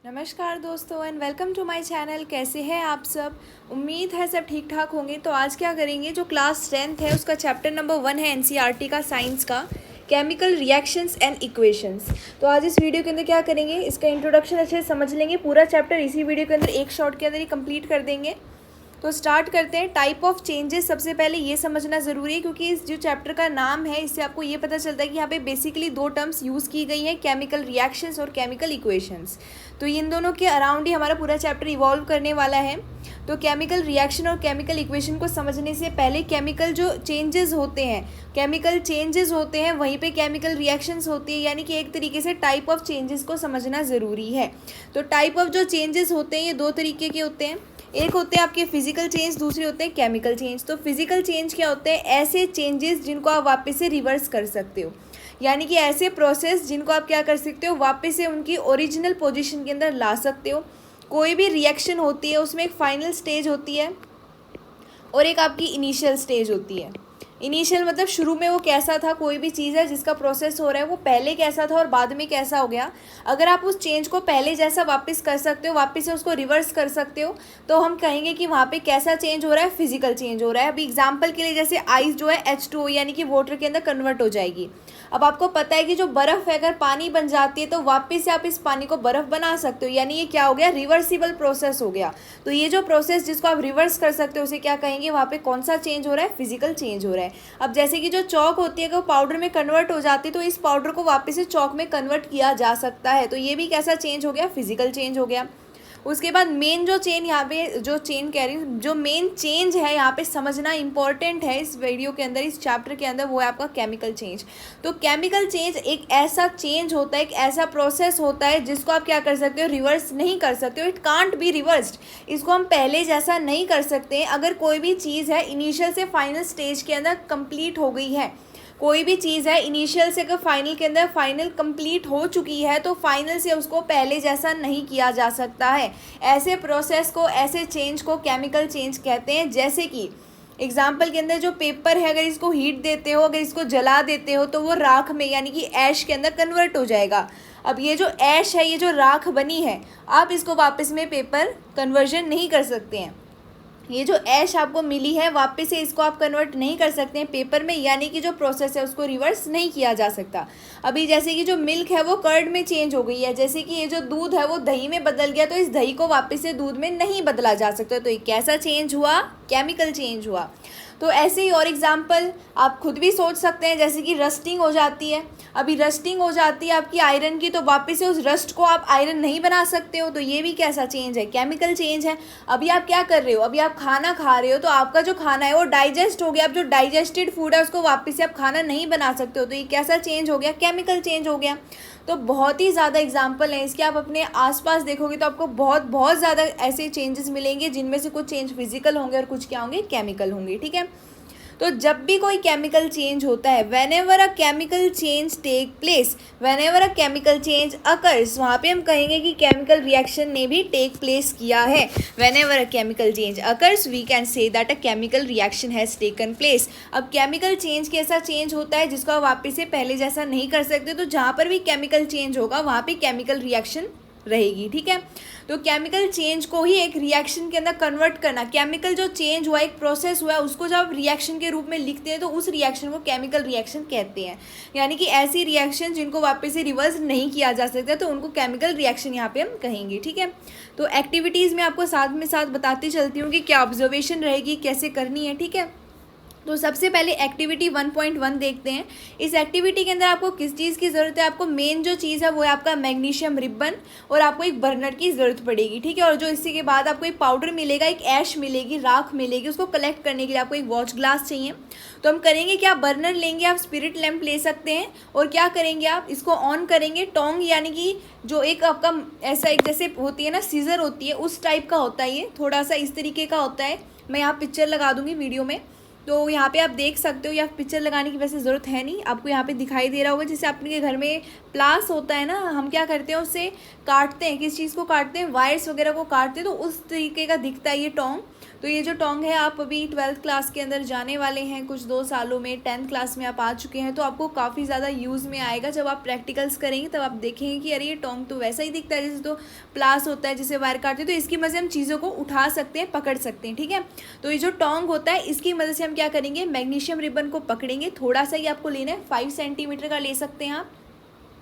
नमस्कार दोस्तों and welcome to my channel. कैसे हैं आप सब? उम्मीद है सब ठीक ठाक होंगे। तो आज क्या करेंगे, जो क्लास 10th है उसका चैप्टर नंबर 1 है एनसीईआरटी का साइंस का, केमिकल रिएक्शंस एंड इक्वेशंस। तो आज इस वीडियो के अंदर क्या करेंगे, इसका इंट्रोडक्शन अच्छे से समझ लेंगे। पूरा चैप्टर इसी वीडियो के अंदर एक शॉट के अंदर ही कंप्लीट कर देंगे। तो स्टार्ट करते हैं। टाइप ऑफ चेंजेस सबसे पहले ये समझना ज़रूरी है, क्योंकि इस जो चैप्टर का नाम है इससे आपको ये पता चलता है कि यहाँ पे बेसिकली दो टर्म्स यूज़ की गई हैं, केमिकल रिएक्शंस और केमिकल इक्वेशंस। तो इन दोनों के अराउंड ही हमारा पूरा चैप्टर इवॉल्व करने वाला है। तो केमिकल रिएक्शन और केमिकल इक्वेशन को समझने से पहले केमिकल जो चेंजेस होते हैं वहीं पे केमिकल रिएक्शंस होती है, यानी कि एक तरीके से टाइप ऑफ चेंजेस को समझना ज़रूरी है। तो टाइप ऑफ जो चेंजेस होते हैं ये दो तरीके के होते हैं। एक होते हैं आपके फिजिकल चेंज, दूसरे होते हैं केमिकल चेंज। तो फिजिकल चेंज क्या होते हैं? ऐसे चेंजेस जिनको आप वापस से रिवर्स कर सकते हो, यानी कि ऐसे प्रोसेस जिनको आप क्या कर सकते हो, वापस से उनकी ओरिजिनल पोजीशन के अंदर ला सकते हो। कोई भी रिएक्शन होती है उसमें एक फाइनल स्टेज होती है और एक आपकी इनिशियल स्टेज होती है। इनिशियल मतलब शुरू में वो कैसा था, कोई भी चीज़ है जिसका प्रोसेस हो रहा है वो पहले कैसा था और बाद में कैसा हो गया। अगर आप उस चेंज को पहले जैसा वापस कर सकते हो, वापस से उसको रिवर्स कर सकते हो, तो हम कहेंगे कि वहाँ पे कैसा चेंज हो रहा है, फिजिकल चेंज हो रहा है। अभी एग्जांपल के लिए जैसे आइस जो है H2O यानी कि वाटर के अंदर कन्वर्ट हो जाएगी। अब आपको पता है कि जो बर्फ़ है अगर पानी बन जाती है तो वापस से आप इस पानी को बर्फ़ बना सकते हो, यानी ये क्या हो गया, रिवर्सिबल प्रोसेस हो गया। तो ये जो प्रोसेस जिसको आप रिवर्स कर सकते हो उसे क्या कहेंगे, वहाँ पे कौन सा चेंज हो रहा है, फिजिकल चेंज हो रहा है। अब जैसे कि जो चौक होती है अगर वो पाउडर में कन्वर्ट हो जाती है तो इस पाउडर को वापस से चौक में कन्वर्ट किया जा सकता है। तो ये भी कैसा चेंज हो गया, फिजिकल चेंज हो गया। उसके बाद मेन जो चेन यहाँ पे जो चेन कह रही हूँ, जो मेन चेंज है यहाँ पे समझना इंपॉर्टेंट है इस वीडियो के अंदर, इस चैप्टर के अंदर, वो है आपका केमिकल चेंज। तो केमिकल चेंज एक ऐसा चेंज होता है, एक ऐसा प्रोसेस होता है जिसको आप क्या कर सकते हो, रिवर्स नहीं कर सकते हो। It can't be reversed. इसको हम पहले जैसा नहीं कर सकते। अगर कोई भी चीज़ है इनिशियल से फाइनल स्टेज के अंदर कंप्लीट हो गई है, कोई भी चीज़ है इनिशियल से अगर फाइनल के अंदर फाइनल कंप्लीट हो चुकी है तो फाइनल से उसको पहले जैसा नहीं किया जा सकता है। ऐसे प्रोसेस को, ऐसे चेंज को केमिकल चेंज कहते हैं। जैसे कि एग्जाम्पल के अंदर जो पेपर है, अगर इसको हीट देते हो, अगर इसको जला देते हो तो वो राख में यानी कि ऐश के अंदर कन्वर्ट हो जाएगा। अब ये जो ऐश है, ये जो राख बनी है, आप इसको वापस में पेपर कन्वर्जन नहीं कर सकते हैं। ये जो ऐश आपको मिली है वापस से इसको आप कन्वर्ट नहीं कर सकते हैं पेपर में, यानी कि जो प्रोसेस है उसको रिवर्स नहीं किया जा सकता। अभी जैसे कि जो मिल्क है वो कर्ड में चेंज हो गई है, जैसे कि ये जो दूध है वो दही में बदल गया, तो इस दही को वापस से दूध में नहीं बदला जा सकता। तो ये कैसा चेंज हुआ, केमिकल चेंज हुआ। तो ऐसे ही और एग्जाम्पल आप खुद भी सोच सकते हैं, जैसे कि रस्टिंग हो जाती है। अभी रस्टिंग हो जाती है आपकी आयरन की, तो वापस से उस रस्ट को आप आयरन नहीं बना सकते हो। तो ये भी कैसा चेंज है, केमिकल चेंज है। अभी आप क्या कर रहे हो, अभी आप खाना खा रहे हो तो आपका जो खाना है वो डाइजेस्ट हो गया। अब जो डाइजेस्टेड फूड है उसको वापस से आप खाना नहीं बना सकते हो। तो ये कैसा चेंज हो गया, केमिकल चेंज हो गया। तो बहुत ही ज़्यादा एग्जाम्पल हैं इसके। आप अपने आसपास देखोगे तो आपको बहुत बहुत ज़्यादा ऐसे चेंजेस मिलेंगे, जिनमें से कुछ चेंज फिजिकल होंगे और कुछ क्या होंगे, केमिकल होंगे। ठीक है। तो जब भी कोई केमिकल चेंज होता है, whenever a chemical change take place, whenever a chemical change occurs, वहाँ पे हम कहेंगे कि केमिकल रिएक्शन ने भी टेक प्लेस किया है। Whenever a chemical change occurs we can say that a chemical reaction has taken place. अब केमिकल चेंज कैसा चेंज होता है जिसको आप वापस से पहले जैसा नहीं कर सकते। तो जहाँ पर भी केमिकल चेंज होगा वहाँ पे केमिकल रिएक्शन रहेगी। ठीक है। तो केमिकल चेंज को ही एक रिएक्शन के अंदर कन्वर्ट करना, केमिकल जो चेंज हुआ, एक प्रोसेस हुआ है, उसको जब आप रिएक्शन के रूप में लिखते हैं तो उस रिएक्शन को केमिकल रिएक्शन कहते हैं। यानी कि ऐसी रिएक्शन जिनको वापस से रिवर्स नहीं किया जा सकता तो उनको केमिकल रिएक्शन यहाँ पे हम कहेंगे। ठीक है। तो एक्टिविटीज़ में आपको साथ में साथ बताती चलती हूँ कि क्या ऑब्जर्वेशन रहेगी, कैसे करनी है। ठीक है। तो सबसे पहले एक्टिविटी 1.1 देखते हैं। इस एक्टिविटी के अंदर आपको किस चीज़ की ज़रूरत है, आपको मेन जो चीज़ है वो है आपका मैग्नीशियम रिबन, और आपको एक बर्नर की ज़रूरत पड़ेगी। ठीक है। और जो इसी के बाद आपको एक पाउडर मिलेगा, एक ऐश मिलेगी, राख मिलेगी, उसको कलेक्ट करने के लिए आपको एक वॉच ग्लास चाहिए। तो हम करेंगे क्या, बर्नर लेंगे, आप स्पिरिट लैम्प ले सकते हैं, और क्या करेंगे, आप इसको ऑन करेंगे। टोंग यानी कि जो एक आपका ऐसा एक जैसे होती है ना, सीजर होती है, उस टाइप का होता है, ये थोड़ा सा इस तरीके का होता है। मैं यहाँ पिक्चर लगा दूँगी वीडियो में, तो यहाँ पे आप देख सकते हो। या पिक्चर लगाने की वैसे ज़रूरत है नहीं, आपको यहाँ पे दिखाई दे रहा होगा। जैसे आपके घर में प्लास होता है ना, हम क्या करते हैं उससे काटते हैं, किस चीज़ को काटते हैं, वायर्स वगैरह को काटते हैं, तो उस तरीके का दिखता है ये टोंग। तो ये जो टोंग है, आप अभी 12th क्लास के अंदर जाने वाले हैं कुछ 2 सालों में, 10th क्लास में आप आ चुके हैं, तो आपको काफ़ी ज़्यादा यूज़ में आएगा। जब आप प्रैक्टिकल्स करेंगे तब आप देखेंगे कि अरे ये टोंग तो वैसा ही दिखता है जैसे तो प्लास होता है, जैसे वायर काटते हैं, तो इसकी मदद से हम चीज़ों को उठा सकते हैं, पकड़ सकते हैं, ठीक है। तो ये जो टोंग होता है इसकी मदद से हम क्या करेंगे, मैग्नीशियम रिबन को पकड़ेंगे। थोड़ा सा ही आपको लेना है, 5 सेंटीमीटर का ले सकते हैं आप।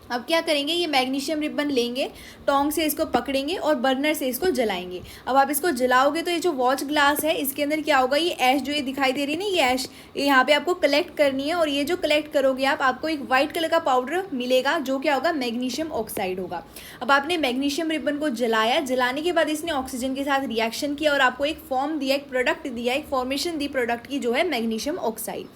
अब क्या करेंगे, ये मैग्नीशियम रिबन लेंगे, टोंग से इसको पकड़ेंगे और बर्नर से इसको जलाएंगे। अब आप इसको जलाओगे तो ये जो वॉच ग्लास है इसके अंदर क्या होगा, ये ऐश जो ये दिखाई दे रही है ना, ये ऐश यहाँ पे आपको कलेक्ट करनी है। और ये जो कलेक्ट करोगे आप, आपको एक वाइट कलर का पाउडर मिलेगा जो क्या होगा, मैग्नीशियम ऑक्साइड होगा। अब आपने मैग्नीशियम रिबन को जलाया, जलाने के बाद इसने ऑक्सीजन के साथ रिएक्शन किया और आपको एक फॉर्म दिया, एक प्रोडक्ट दिया, एक फॉर्मेशन दी प्रोडक्ट की जो है मैग्नीशियम ऑक्साइड।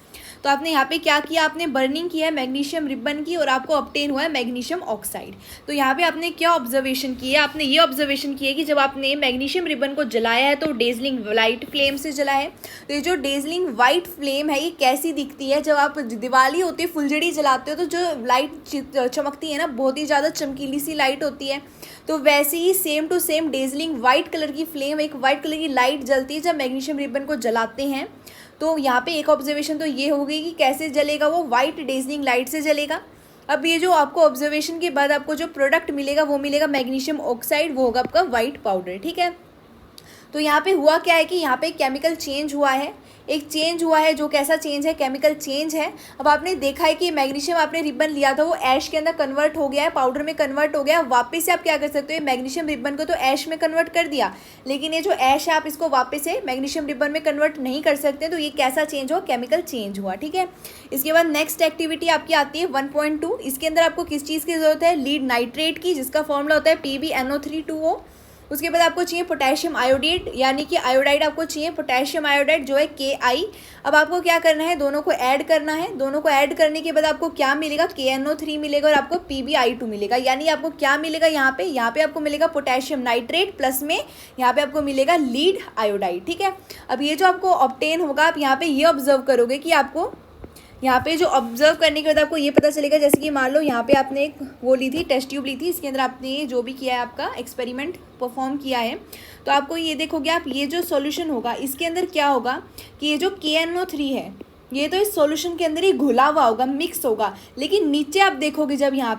तो आपने यहाँ पे क्या किया, आपने बर्निंग किया है मैग्नीशियम रिबन की और आपको ऑब्टेन हुआ है मैग्नीशियम ऑक्साइड। तो यहाँ पे आपने क्या ऑब्जर्वेशन की है, आपने ये ऑब्जर्वेशन की है कि जब आपने मैग्नीशियम रिबन को जलाया है तो डेजलिंग लाइट फ्लेम से जला है। तो ये जो डेजलिंग वाइट फ्लेम है ये कैसी दिखती है, जब आप दिवाली होती है, फुलझड़ी जलाते हो तो जो लाइट चमकती है ना, बहुत ही ज़्यादा चमकीली सी लाइट होती है। तो वैसे ही same to same dazzling white colour की फ्लेम, एक वाइट कलर की लाइट जलती है जब मैग्नीशियम रिबन को जलाते हैं। तो यहाँ पे एक ऑब्जर्वेशन तो ये होगी कि कैसे जलेगा, वो वाइट डेजलिंग लाइट से जलेगा। अब ये जो आपको ऑब्जर्वेशन के बाद आपको जो प्रोडक्ट मिलेगा वो मिलेगा मैग्नीशियम ऑक्साइड, वो होगा आपका वाइट पाउडर, ठीक है। तो यहाँ पे हुआ क्या है कि यहाँ पे केमिकल चेंज हुआ है, एक चेंज हुआ है, जो कैसा चेंज है, केमिकल चेंज है। अब आपने देखा है कि मैग्नीशियम आपने रिबन लिया था वो ऐश के अंदर कन्वर्ट हो गया है, पाउडर में कन्वर्ट हो गया। वापस से आप क्या कर सकते हो, मैग्नीशियम रिबन को तो ऐश में कन्वर्ट कर दिया, लेकिन ये जो ऐश है आप इसको वापस से मैग्नीशियम रिबन में कन्वर्ट नहीं कर सकते। तो ये कैसा चेंज हुआ, केमिकल चेंज हुआ, ठीक है। इसके बाद नेक्स्ट एक्टिविटी आपकी आती है 1.2। इसके अंदर आपको किस चीज़ की ज़रूरत है, लीड नाइट्रेट की, जिसका फॉर्मूला होता है PbNO3 2O। उसके बाद आपको चाहिए पोटेशियम आयोडाइड, यानी कि आयोडाइड आपको चाहिए, पोटेशियम आयोडाइड जो है Ki। अब आपको क्या करना है, दोनों को ऐड करना है। दोनों को ऐड करने के बाद आपको क्या मिलेगा, KNO3 मिलेगा और आपको PbI2 मिलेगा। यानी आपको क्या मिलेगा, यहाँ पे आपको मिलेगा पोटेशियम नाइट्रेट, प्लस में यहाँ पे आपको मिलेगा लीड आयोडाइड, ठीक है। अब ये जो आपको ऑब्टेन होगा, आप यहाँ पे ये ऑब्जर्व करोगे कि आपको यहाँ पे जो ऑब्जर्व करने के बाद आपको ये पता चलेगा, जैसे कि मान लो यहाँ पे आपने एक वो ली थी, टेस्ट ट्यूब ली थी, इसके अंदर आपने जो भी किया है, आपका एक्सपेरिमेंट परफॉर्म किया है, तो आपको ये देखोगे आप, ये जो सॉल्यूशन होगा इसके अंदर क्या होगा कि ये जो KNO3 है ये तो इस सॉल्यूशन के अंदर ही घुला हुआ होगा, मिक्स होगा। लेकिन नीचे आप देखोगे, जब यहाँ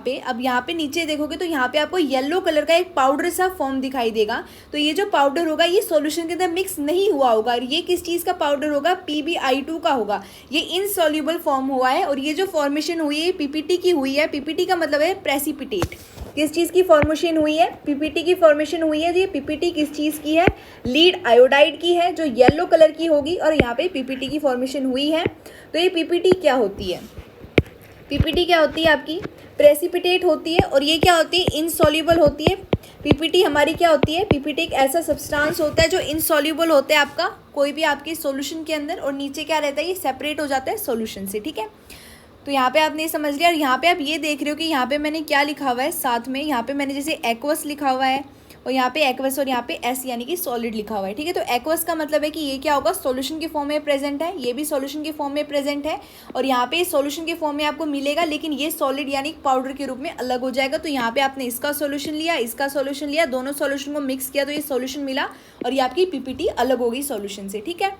पे नीचे देखोगे तो यहाँ पे आपको येलो कलर का एक पाउडर सा फॉर्म दिखाई देगा। तो ये जो पाउडर होगा ये सॉल्यूशन के अंदर मिक्स नहीं हुआ होगा, और ये किस चीज़ का पाउडर होगा, PbI2 का होगा। ये इनसॉल्युबल फॉर्म हुआ है, और ये जो फॉर्मेशन हुई है PPT की हुई है। PPT का मतलब है प्रेसिपिटेट। किस चीज़ की फॉर्मेशन हुई है, PPT की फॉर्मेशन हुई है। ये PPT किस चीज़ की है, लीड आयोडाइड की है, जो येलो कलर की होगी, और यहाँ पे PPT की फॉर्मेशन हुई है। तो ये PPT क्या होती है, PPT क्या होती है आपकी, प्रेसिपिटेट होती है, और ये क्या होती है, इनसॉल्युबल होती है। PPT हमारी क्या होती है, PPT एक ऐसा सब्सटेंस होता है जो इनसॉल्युबल होता है आपका कोई भी आपके सॉल्यूशन के अंदर, और नीचे क्या रहता है, ये सेपरेट हो जाता है सॉल्यूशन से, ठीक है। तो यहाँ पे आपने समझ लिया। और यहाँ पे आप ये देख रहे हो कि यहाँ पे मैंने क्या लिखा हुआ है साथ में, यहाँ पे मैंने जैसे एक्वस लिखा हुआ है, और यहाँ पे एक्वस और यहाँ पे S यानी कि सॉलिड लिखा हुआ है, ठीक है। तो एक्वस का मतलब है कि ये क्या होगा, सॉल्यूशन के फॉर्म में प्रेजेंट है, ये भी सॉल्यूशन के फॉर्म में प्रेजेंट है, और यहाँ पे सॉल्यूशन के फॉर्म में आपको मिलेगा, लेकिन ये सॉलिड यानी पाउडर के रूप में अलग हो जाएगा। तो यहाँ पे आपने इसका सॉल्यूशन लिया, इसका सॉल्यूशन लिया, दोनों सॉल्यूशन को मिक्स किया तो ये सॉल्यूशन मिला, और ये आपकी PPT अलग होगी सॉल्यूशन से, ठीक है।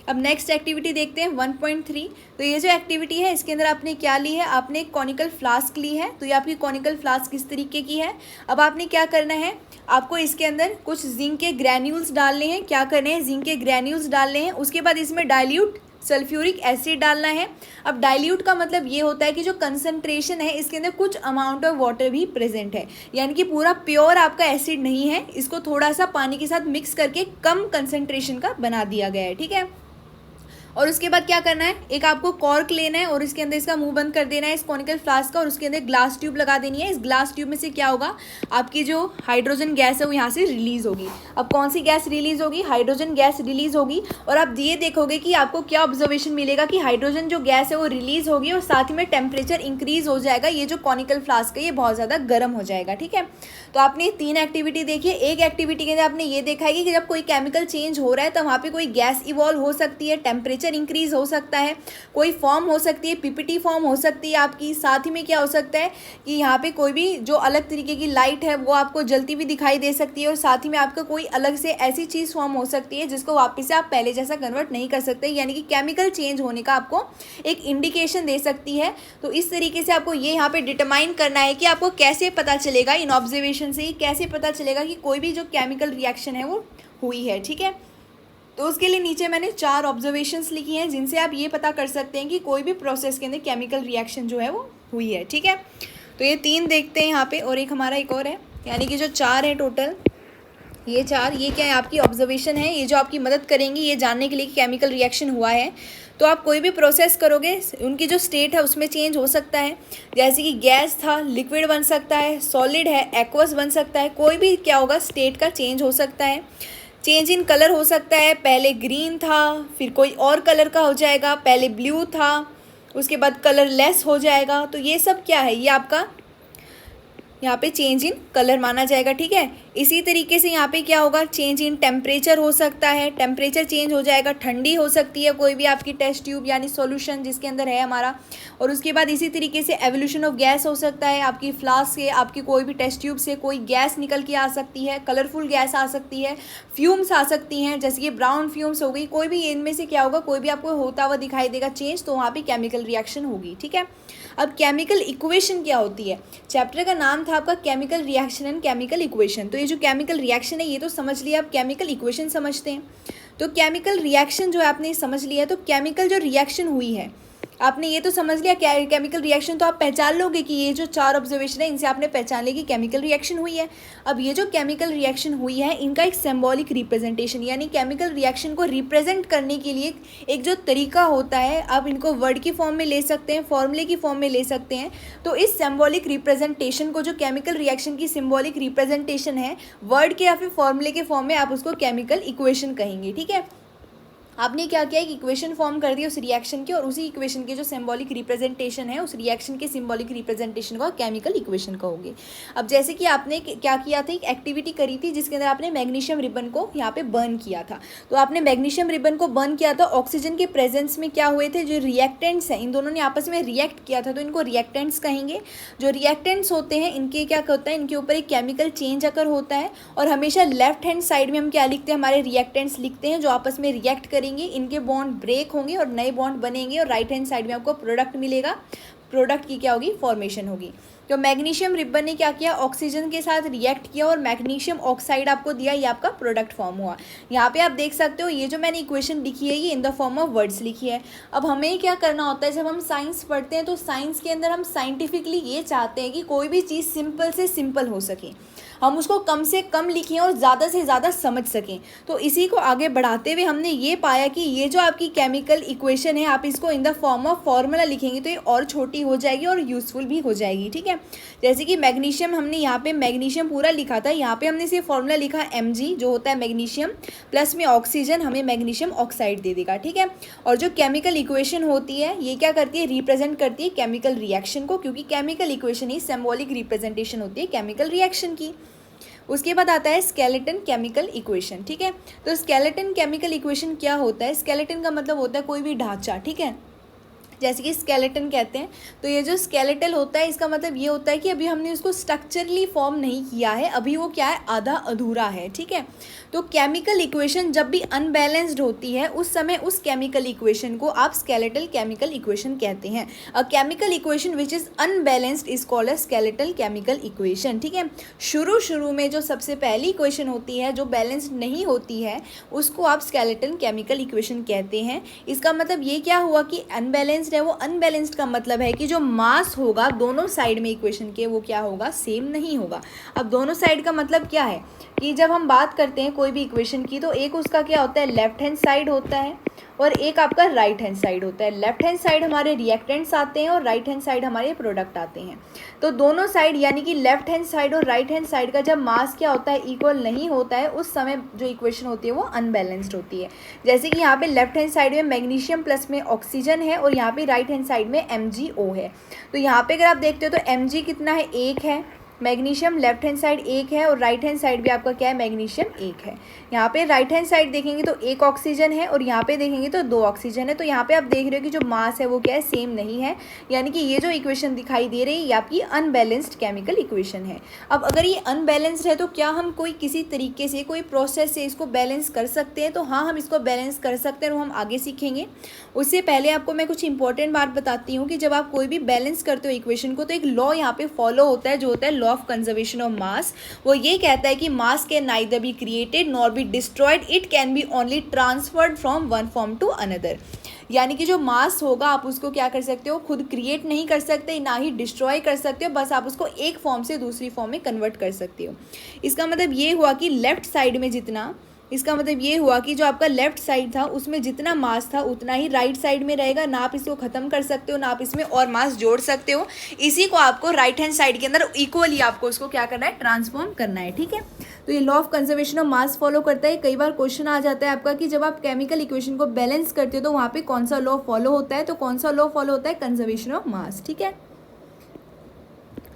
अब नेक्स्ट एक्टिविटी देखते हैं 1.3। तो ये जो एक्टिविटी है इसके अंदर आपने क्या ली है, आपने एक कॉनिकल फ्लास्क ली है। तो ये आपकी कॉनिकल फ्लास्क किस तरीके की है, अब आपने क्या करना है, आपको इसके अंदर कुछ जिंक के ग्रैन्यूल्स डालने हैं। क्या करने हैं, जिंक के ग्रैन्यूल्स डालने हैं। उसके बाद इसमें डाइल्यूट सल्फ्यूरिक एसिड डालना है। अब डाइल्यूट का मतलब ये होता है कि जो कंसंट्रेशन है इसके अंदर कुछ अमाउंट ऑफ वाटर भी प्रेजेंट है, यानी कि पूरा प्योर आपका एसिड नहीं है, इसको थोड़ा सा पानी के साथ मिक्स करके कम कंसंट्रेशन का बना दिया गया है, ठीक है। और उसके बाद क्या करना है, एक आपको कॉर्क लेना है और इसके अंदर इसका मुंह बंद कर देना है इस कॉनिकल फ्लास्क का, और उसके अंदर ग्लास ट्यूब लगा देनी है। इस ग्लास ट्यूब में से क्या होगा, आपकी जो हाइड्रोजन गैस है वो यहाँ से रिलीज होगी। अब कौन सी गैस रिलीज होगी, हाइड्रोजन गैस रिलीज होगी। और आप ये देखोगे कि आपको क्या ऑब्जर्वेशन मिलेगा कि हाइड्रोजन जो गैस है वो रिलीज होगी, और साथ ही में टेम्परेचर इंक्रीज हो जाएगा। ये जो कॉनिकल फ्लास्क है ये बहुत ज़्यादा गर्म हो जाएगा, ठीक है। तो आपने 3 एक्टिविटी देखी है। एक एक्टिविटी के अंदर आपने ये देखा है कि जब कोई केमिकल चेंज हो रहा है तो वहाँ पर कोई गैस इवॉल्व हो सकती है, टेम्परेचर टेम्परेचर इंक्रीज हो सकता है, कोई फॉर्म हो सकती है, पीपीटी फॉर्म हो सकती है आपकी, साथ ही में क्या हो सकता है कि यहाँ पे कोई भी जो अलग तरीके की लाइट है वो आपको जलती हुई दिखाई दे सकती है, और साथ ही में आपका कोई अलग से ऐसी चीज़ फॉर्म हो सकती है जिसको वापस से आप पहले जैसा कन्वर्ट नहीं कर सकते, यानी कि केमिकल चेंज होने का आपको एक इंडिकेशन दे सकती है। तो इस तरीके से आपको ये यहाँ पे डिटरमाइन करना है कि आपको कैसे पता चलेगा, इन ऑब्जर्वेशन से ही कैसे पता चलेगा कि कोई भी जो केमिकल रिएक्शन है वो हुई है। ठीक है, तो उसके लिए नीचे मैंने 4 ऑब्जर्वेशंस लिखी हैं जिनसे आप ये पता कर सकते हैं कि कोई भी प्रोसेस के अंदर केमिकल रिएक्शन जो है वो हुई है। ठीक है, तो ये 3 देखते हैं यहाँ पे, और एक हमारा एक और है, यानी कि जो 4 है टोटल, ये 4, ये क्या है आपकी ऑब्जर्वेशन है, ये जो आपकी मदद करेंगी ये जानने के लिए कि केमिकल रिएक्शन हुआ है। तो आप कोई भी प्रोसेस करोगे उनकी जो स्टेट है उसमें चेंज हो सकता है, जैसे कि गैस था लिक्विड बन सकता है, सॉलिड है एक्वस बन सकता है, कोई भी क्या होगा स्टेट का चेंज हो सकता है। चेंज इन कलर हो सकता है, पहले ग्रीन था फिर कोई और कलर का हो जाएगा, पहले ब्लू था उसके बाद कलर लेस हो जाएगा। तो ये सब क्या है, ये आपका यहाँ पे चेंज इन कलर माना जाएगा। ठीक है, इसी तरीके से यहाँ पे क्या होगा, चेंज इन टेम्परेचर हो सकता है, टेम्परेचर चेंज हो जाएगा, ठंडी हो सकती है कोई भी आपकी टेस्ट ट्यूब यानी सॉल्यूशन जिसके अंदर है हमारा। और उसके बाद इसी तरीके से एवोल्यूशन ऑफ गैस हो सकता है, आपकी फ्लास्क से आपकी कोई भी टेस्ट ट्यूब से कोई गैस निकल के आ सकती है, कलरफुल गैस आ सकती है, फ्यूम्स आ सकती हैं जैसे कि ब्राउन फ्यूम्स हो गई, कोई भी इनमें से क्या होगा, कोई भी आपको होता हुआ दिखाई देगा चेंज, तो वहाँ पर केमिकल रिएक्शन होगी। ठीक है, अब केमिकल इक्वेशन क्या होती है, चैप्टर का नाम था आपका chemical reaction and chemical equation. तो ये जो केमिकल रिएक्शन है ये तो समझ लिया, आप केमिकल इक्वेशन समझते हैं। तो केमिकल रिएक्शन जो है आपने समझ लिया, तो केमिकल जो रिएक्शन हुई है आपने ये तो समझ लिया, केमिकल रिएक्शन तो आप पहचान लोगे कि ये जो 4 ऑब्जर्वेशन है इनसे आपने पहचान लिया कि केमिकल रिएक्शन हुई है। अब ये जो केमिकल रिएक्शन हुई है इनका एक सिंबॉलिक रिप्रेजेंटेशन, यानी केमिकल रिएक्शन को रिप्रेजेंट करने के लिए एक जो तरीका होता है, आप इनको वर्ड की फॉर्म में ले सकते हैं, फॉर्मूले की फॉर्म में ले सकते हैं। तो इस सिंबॉलिक रिप्रेजेंटेशन को, जो केमिकल रिएक्शन की सिंबॉलिक रिप्रेजेंटेशन है, वर्ड के या फिर फॉर्मूले के फॉर्म में आप उसको केमिकल इक्वेशन कहेंगे। ठीक है, आपने क्या किया, एक इक्वेशन फॉर्म कर दी उस रिएक्शन की, और उसी इक्वेशन के जो सिंबॉलिक रिप्रेजेंटेशन है उस रिएक्शन के सिंबॉलिक रिप्रेजेंटेशन को केमिकल इक्वेशन कहोगे। अब जैसे कि आपने क्या किया था, एक एक्टिविटी करी थी जिसके अंदर आपने मैग्नीशियम रिबन को यहाँ पे बर्न किया था। तो आपने मैग्नीशियम रिबन को बर्न किया था, ऑक्सीजन के प्रेजेंस में क्या हुए थे, जो रिएक्टेंट्स हैं इन दोनों ने आपस में रिएक्ट किया था, तो इनको रिएक्टेंट्स कहेंगे। जो रिएक्टेंट्स होते हैं इनके क्या होता है, इनके ऊपर एक केमिकल चेंज अकर होता है, और हमेशा लेफ्ट हैंड साइड में हम क्या लिखते हैं, हमारे रिएक्टेंट्स लिखते हैं जो आपस में रिएक्ट करेंगे, इनके बॉन्ड ब्रेक होंगे और नए बॉन्ड बनेंगे, और राइट हैंड साइड में आपको प्रोडक्ट मिलेगा, प्रोडक्ट की क्या होगी, फॉर्मेशन होगी। तो मैग्नीशियम रिबन ने क्या किया, ऑक्सीजन के साथ रिएक्ट किया और मैग्नीशियम ऑक्साइड आपको दिया, ये आपका प्रोडक्ट फॉर्म हुआ। यहाँ पे आप देख सकते हो ये जो मैंने इक्वेशन लिखी है ये in the form of words लिखी है। अब हमें क्या करना होता है, जब हम साइंस पढ़ते हैं तो साइंस के अंदर हम साइंटिफिकली ये चाहते हैं कि कोई भी चीज़ सिंपल से सिंपल हो सके, हम उसको कम से कम लिखें और ज़्यादा से ज़्यादा समझ सकें। तो इसी को आगे बढ़ाते हुए हमने ये पाया कि ये जो आपकी केमिकल इक्वेशन है, आप इसको in the form of formula लिखेंगे तो ये और छोटी हो जाएगी और यूज़फुल भी हो जाएगी। ठीक है, जैसे कि मैग्नीशियम, हमने यहाँ पे मैग्नीशियम पूरा लिखा था, यहाँ पे हमने सिर्फ फॉर्मूला लिखा Mg जो होता है मैग्नीशियम प्लस में ऑक्सीजन, हमें मैग्नीशियम ऑक्साइड दे देगा। ठीक है, और जो केमिकल इक्वेशन होती है ये क्या करती है, रिप्रेजेंट करती है केमिकल रिएक्शन को, क्योंकि केमिकल इक्वेशन ही सिंबॉलिक रिप्रेजेंटेशन होती है केमिकल रिएक्शन की। उसके बाद आता है स्केलेटन केमिकल इक्वेशन। ठीक है, तो स्केलेटन केमिकल इक्वेशन क्या होता है, स्केलेटन का मतलब होता है कोई भी ढांचा। ठीक है, जैसे कि स्केलेटन कहते हैं, तो ये जो स्केलेटल होता है इसका मतलब ये होता है कि अभी हमने उसको स्ट्रक्चरली फॉर्म नहीं किया है, अभी वो क्या है, आधा अधूरा है। ठीक है, तो केमिकल इक्वेशन जब भी अनबैलेंस्ड होती है उस समय उस केमिकल इक्वेशन को आप स्केलेटल केमिकल इक्वेशन कहते हैं। A chemical equation which is unbalanced is called a skeletal chemical equation. ठीक है, शुरू में जो सबसे पहली इक्वेशन होती है जो बैलेंस्ड नहीं होती है उसको आप स्केलेटल केमिकल इक्वेशन कहते हैं। इसका मतलब ये क्या हुआ कि अनबैलेंस्ड है, वो अनबैलेंस्ड का मतलब है कि जो मास होगा दोनों साइड में इक्वेशन के वो क्या होगा, सेम नहीं होगा। अब दोनों साइड का मतलब क्या है कि जब हम बात करते हैं कोई भी इक्वेशन की तो एक उसका क्या होता है, लेफ्ट हैंड साइड होता है और एक आपका राइट हैंड साइड होता है। लेफ्ट हैंड साइड हमारे रिएक्टेंट्स आते हैं और राइट हैंड साइड हमारे प्रोडक्ट आते हैं। तो दोनों साइड यानी कि लेफ्ट हैंड साइड और राइट हैंड साइड का जब मास क्या होता है, इक्वल नहीं होता है, उस समय जो इक्वेशन होती है वो अनबैलेंस्ड होती है। जैसे कि यहाँ पे लेफ्ट हैंड साइड में मैग्नीशियम प्लस में ऑक्सीजन है और यहाँ पे राइट हैंड साइड में MgO है। तो यहाँ पे अगर आप देखते हो तो Mg कितना है, 1 है, मैग्नीशियम लेफ्ट हैंड साइड एक है और राइट हैंड साइड भी आपका क्या है, मैग्नीशियम एक है। यहाँ पे राइट हैंड साइड देखेंगे तो एक ऑक्सीजन है और यहाँ पे देखेंगे तो 2 ऑक्सीजन है। तो यहाँ पे आप देख रहे हो कि जो मास है वो क्या है, सेम नहीं है, यानी कि ये जो इक्वेशन दिखाई दे रही है ये आपकी अनबैलेंस्ड केमिकल इक्वेशन है। अब अगर ये अनबैलेंस्ड है तो क्या हम कोई किसी तरीके से, कोई प्रोसेस से इसको बैलेंस कर सकते हैं? तो हाँ, हम इसको बैलेंस कर सकते हैं और हम आगे सीखेंगे। उससे पहले आपको मैं कुछ इंपॉर्टेंट बात बताती हूँ कि जब आप कोई भी बैलेंस करते हो इक्वेशन को तो एक लॉ यहाँ पे फॉलो होता है, जो होता है law of conservation of mass. वो ये कहता है कि mass can neither be created nor be destroyed, it can be only transferred from one form to another. यानी कि जो मास होगा आप उसको क्या कर सकते हो, खुद क्रिएट नहीं कर सकते, ना ही डिस्ट्रॉय कर सकते हो, बस आप उसको एक फॉर्म से दूसरी फॉर्म में कन्वर्ट कर सकते हो। इसका मतलब ये हुआ कि लेफ्ट साइड में जितना, इसका मतलब ये हुआ कि जो आपका लेफ्ट साइड था उसमें जितना मास था उतना ही राइट साइड में रहेगा, ना आप इसको ख़त्म कर सकते हो, ना आप इसमें और मास जोड़ सकते हो। इसी को आपको राइट हैंड साइड के अंदर इक्वली आपको उसको क्या करना है, ट्रांसफॉर्म करना है, ठीक है। तो ये law of conservation of mass follow करता है। कई बार क्वेश्चन आ जाता है आपका कि जब आप केमिकल इक्वेशन को बैलेंस करते हो तो वहाँ पे कौन सा लॉ फॉलो होता है, तो कौन सा लॉ फॉलो होता है, कंजर्वेशन ऑफ मास, ठीक है।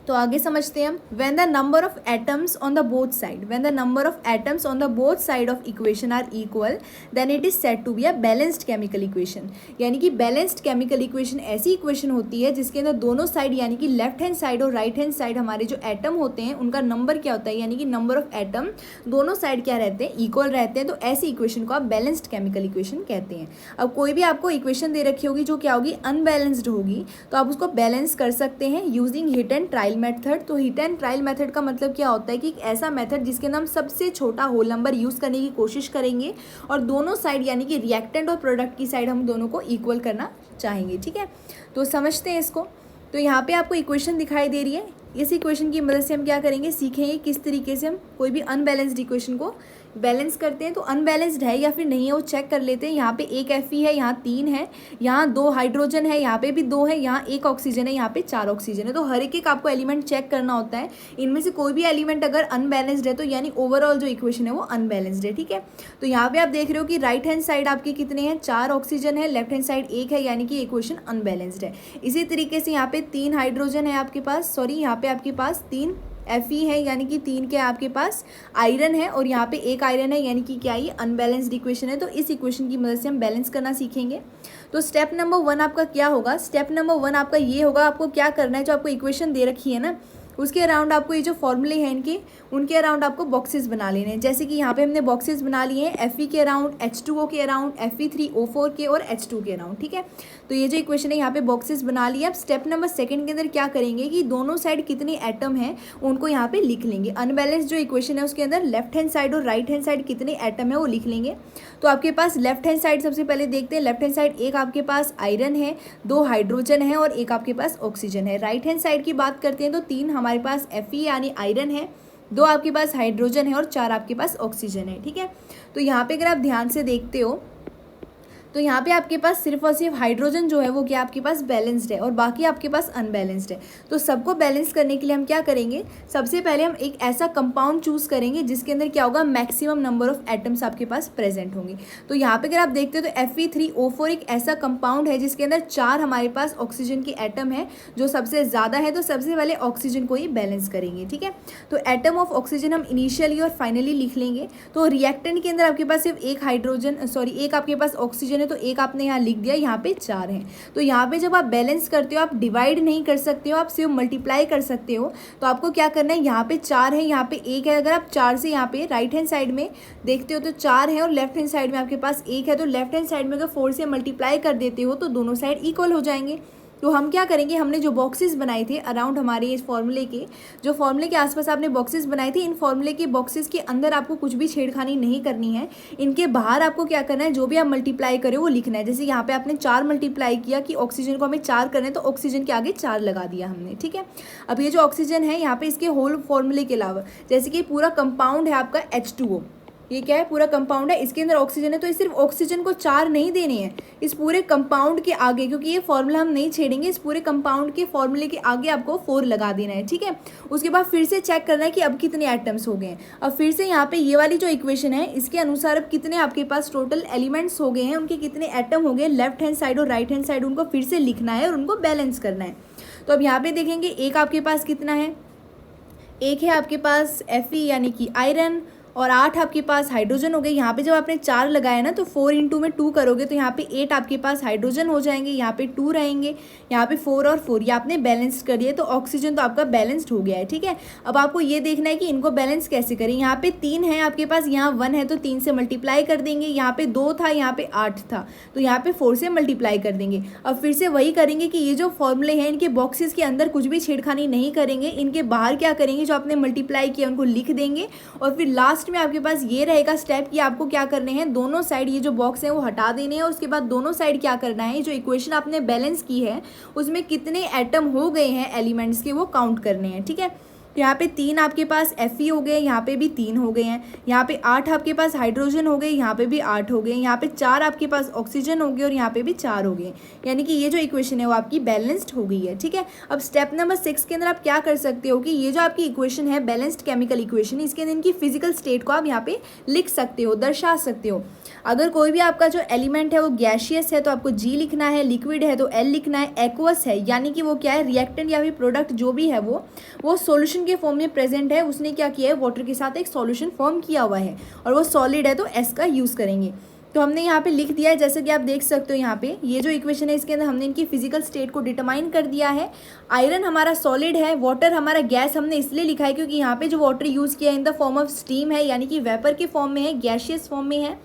तो आगे समझते हैं हम। When the number of atoms on the both side, when the number of atoms on the both side of equation are equal then it is said to be a balanced chemical equation. यानी कि balanced chemical equation ऐसी equation होती है जिसके अंदर दोनों side यानी कि लेफ्ट हैंड साइड और राइट हैंड साइड हमारे जो एटम होते हैं उनका नंबर क्या होता है, यानी कि नंबर ऑफ एटम दोनों साइड क्या रहते हैं, इक्वल रहते हैं। तो ऐसी इक्वेशन को आप बैलेंस्ड केमिकल इक्वेशन कहते हैं। अब कोई भी आपको इक्वेशन दे रखी होगी जो क्या होगी, अनबैलेंस्ड होगी, तो आप उसको बैलेंस कर सकते हैं using hit and trial method. तो हिट एंड ट्रायल मेथड का मतलब क्या होता है कि एक ऐसा मेथड जिसके अंदर हम सबसे छोटा होल नंबर यूज़ करने की कोशिश करेंगे और दोनों साइड यानी कि रिएक्टेंट और प्रोडक्ट की साइड हम दोनों को इक्वल करना चाहेंगे, ठीक है। तो समझते हैं इसको। तो यहाँ पे आपको इक्वेशन दिखाई दे रही है, इस इक्वेशन की मदद से हम क्या करेंगे, सीखेंगे किस तरीके से हम कोई भी अनबैलेंस्ड इक्वेशन को बैलेंस करते हैं। तो अनबैलेंस्ड है या फिर नहीं है वो चेक कर लेते हैं। यहाँ पे एक Fe है, यहाँ 3 है, यहाँ 2 हाइड्रोजन है, यहाँ पे भी 2 है, यहाँ 1 ऑक्सीजन है, यहाँ पे 4 ऑक्सीजन है। तो हर एक आपको एलिमेंट चेक करना होता है। इनमें से कोई भी एलिमेंट अगर अनबैलेंस्ड है तो यानी ओवरऑल जो इक्वेशन है वो अनबैलेंस्ड है, ठीक है। तो यहाँ पे आप देख रहे हो कि राइट हैंड साइड आपके कितने हैं, 4 ऑक्सीजन है, लेफ्ट हैंड साइड 1 है, यानी कि इक्वेशन अनबैलेंस्ड है। इसी तरीके से यहाँ पे 3 हाइड्रोजन है आपके पास, सॉरी यहाँ पे आपके पास 3 Fe है, यानी कि 3 क्या आपके पास आयरन है और यहाँ पे 1 आयरन है, यानी कि क्या ये अनबैलेंस्ड इक्वेशन है। तो इस इक्वेशन की मदद से हम बैलेंस करना सीखेंगे। तो स्टेप नंबर 1 आपका क्या होगा, स्टेप नंबर 1 आपका ये होगा, आपको क्या करना है, जो आपको इक्वेशन दे रखी है ना उसके अराउंड आपको ये जो फॉर्मूले हैं इनके, उनके अराउंड आपको बॉक्सेस बना लेने हैं। जैसे कि यहाँ पे हमने बॉक्सेस बना लिए हैं Fe के अराउंड, H2O के अराउंड, Fe3O4 के और H2 के अराउंड, ठीक है। तो ये जो इक्वेशन है यहाँ पे बॉक्सेस बना लिए। अब स्टेप नंबर 2 के अंदर क्या करेंगे कि दोनों साइड कितने एटम हैं उनको यहाँ पे लिख लेंगे। अनबैलेंस जो इक्वेशन है उसके अंदर लेफ्ट हैंड साइड और राइट हैंड साइड कितने एटम है वो लिख लेंगे। तो आपके पास लेफ्ट हैंड साइड सबसे पहले देखते हैं। लेफ्ट हैंड साइड एक आपके पास आयरन है, 2 हाइड्रोजन है और 1 आपके पास ऑक्सीजन है। राइट हैंड साइड की बात करते हैं तो 3 हमारे पास Fe यानी आयरन है, 2 आपके पास हाइड्रोजन है और 4 आपके पास ऑक्सीजन है, ठीक है। तो यहाँ पे अगर आप ध्यान से देखते हो तो यहाँ पे आपके पास सिर्फ और सिर्फ हाइड्रोजन जो है वो क्या आपके पास बैलेंस्ड है और बाकी आपके पास अनबैलेंस्ड है। तो सबको बैलेंस करने के लिए हम क्या करेंगे, सबसे पहले हम एक ऐसा कंपाउंड चूज़ करेंगे जिसके अंदर क्या होगा, मैक्सिमम नंबर ऑफ एटम्स आपके पास प्रेजेंट होंगे। तो यहाँ पे अगर आप देखते हो तो Fe3O4 एक ऐसा कंपाउंड है जिसके अंदर 4 हमारे पास ऑक्सीजन के एटम है जो सबसे ज़्यादा है। तो सबसे पहले ऑक्सीजन को ही बैलेंस करेंगे, ठीक है। तो एटम ऑफ ऑक्सीजन हम इनिशियली और फाइनली लिख लेंगे। तो रिएक्टेंट के अंदर आपके पास सिर्फ एक हाइड्रोजन एक आपके पास ऑक्सीजन है तो एक आपने यहाँ लिख दिया, यहाँ पे 4 हैं। तो यहाँ पे जब आप बैलेंस करते हो आप डिवाइड नहीं कर सकते हो, आप सिर्फ मल्टीप्लाई कर सकते हो। तो आपको क्या करना है, यहाँ पे 4 है, यहाँ पे 1 है। अगर आप 4 से यहाँ पे राइट हैंड साइड में देखते हो तो 4 है और लेफ्ट हैंड साइड में आपके पास 1 है। तो लेफ्ट हैंड साइड में अगर 4 से मल्टीप्लाई कर देते हो तो दोनों साइड इक्वल हो जाएंगे। तो हम क्या करेंगे, हमने जो बॉक्सेस बनाए थे अराउंड हमारे इस फॉर्मूले के, जो फॉर्मूले के आसपास आपने बॉक्सेस बनाए थे, इन फॉर्मूले के बॉक्सेस के अंदर आपको कुछ भी छेड़खानी नहीं करनी है। इनके बाहर आपको क्या करना है, जो भी आप मल्टीप्लाई करें वो लिखना है। जैसे यहाँ पे आपने 4 मल्टीप्लाई किया कि ऑक्सीजन को हमें 4 करना है तो ऑक्सीजन के आगे 4 लगा दिया हमने, ठीक है। अब ये जो ऑक्सीजन है यहाँ पे इसके होल फॉर्मूले के अलावा जैसे कि पूरा कंपाउंड है आपका H2O, ये क्या है, पूरा कंपाउंड है, इसके अंदर ऑक्सीजन है। तो सिर्फ ऑक्सीजन को 4 नहीं देने हैं, इस पूरे कंपाउंड के आगे, क्योंकि ये फॉर्मूला हम नहीं छेड़ेंगे, इस पूरे कंपाउंड के फॉर्मूले के आगे आपको 4 लगा देना है, ठीक है। उसके बाद फिर से चेक करना है कि अब कितने एटम्स हो गए हैं। अब फिर से यहाँ पे ये वाली जो इक्वेशन है इसके अनुसार अब कितने आपके पास टोटल एलिमेंट्स हो गए हैं, उनके कितने एटम हो गए, लेफ्ट हैंड साइड और राइट हैंड साइड उनको फिर से लिखना है और उनको बैलेंस करना है। तो अब यहाँ पे देखेंगे एक आपके पास कितना है, एक है आपके पास Fe यानी कि आयरन, और 8 आपके पास हाइड्रोजन हो गए। यहाँ पे जब आपने 4 लगाया ना तो 4 इंटू में 2 करोगे तो यहाँ पे 8 आपके पास हाइड्रोजन हो जाएंगे, यहाँ पे 2 रहेंगे, यहाँ पे 4 और 4, ये आपने बैलेंस करिए तो ऑक्सीजन तो आपका बैलेंस्ड हो गया है। ठीक है, अब आपको ये देखना है कि इनको बैलेंस कैसे करें। यहाँ पे 3 है आपके पास, यहाँ 1 है तो 3 से मल्टीप्लाई कर देंगे, यहाँ पे 2 था, यहाँ पे 8 था तो यहाँ पे 4 से मल्टीप्लाई कर देंगे। अब फिर से वही करेंगे कि ये जो फॉर्मूले हैं इनके बॉक्सेस के अंदर कुछ भी छेड़खानी नहीं करेंगे, इनके बाहर क्या करेंगे, जो आपने मल्टीप्लाई किया उनको लिख देंगे और फिर लास्ट में आपके पास ये रहेगा स्टेप कि आपको क्या करने हैं, दोनों साइड ये जो बॉक्स है वो हटा देने हैं। उसके बाद दोनों साइड क्या करना है, जो इक्वेशन आपने बैलेंस की है उसमें कितने एटम हो गए हैं एलिमेंट्स के वो काउंट करने हैं। ठीक है, तो यहाँ पे 3 आपके पास Fe हो गए, यहाँ पे भी 3 हो गए हैं, यहाँ पे 8 आपके पास हाइड्रोजन हो गए, यहाँ पे भी 8 हो गए, यहाँ पे 4 आपके पास ऑक्सीजन हो गए और यहाँ पे भी 4 हो गए। यानी कि ये जो इक्वेशन है वो आपकी बैलेंस्ड हो गई है। ठीक है, अब स्टेप नंबर 6 के अंदर आप क्या कर सकते हो कि ये जो आपकी इक्वेशन है बैलेंस्ड केमिकल इक्वेशन, इसके अंदर इनकी फिजिकल स्टेट को आप यहाँ पे लिख सकते हो, दर्शा सकते हो। अगर कोई भी आपका जो एलिमेंट है वो गैशियस है तो आपको G लिखना है, लिक्विड है तो L लिखना है, एक्वस है यानी कि वो क्या है, रिएक्टेंट या फिर प्रोडक्ट जो भी है वो सॉल्यूशन के फॉर्म में प्रेजेंट है, उसने क्या किया है, वाटर के साथ एक सॉल्यूशन फॉर्म किया हुआ है, और वो सॉलिड है तो S का यूज़ करेंगे। तो हमने यहाँ पे लिख दिया है, जैसे कि आप देख सकते हो यहाँ पे ये जो इक्वेशन है इसके अंदर हमने इनकी फिजिकल स्टेट को डिटरमाइन कर दिया है। आयरन हमारा सॉलिड है, वाटर हमारा गैस हमने इसलिए लिखा है क्योंकि यहाँ पे जो वाटर यूज़ किया है in the form of steam है, यानी कि वेपर के फॉर्म में है, गैशियस फॉर्म में है।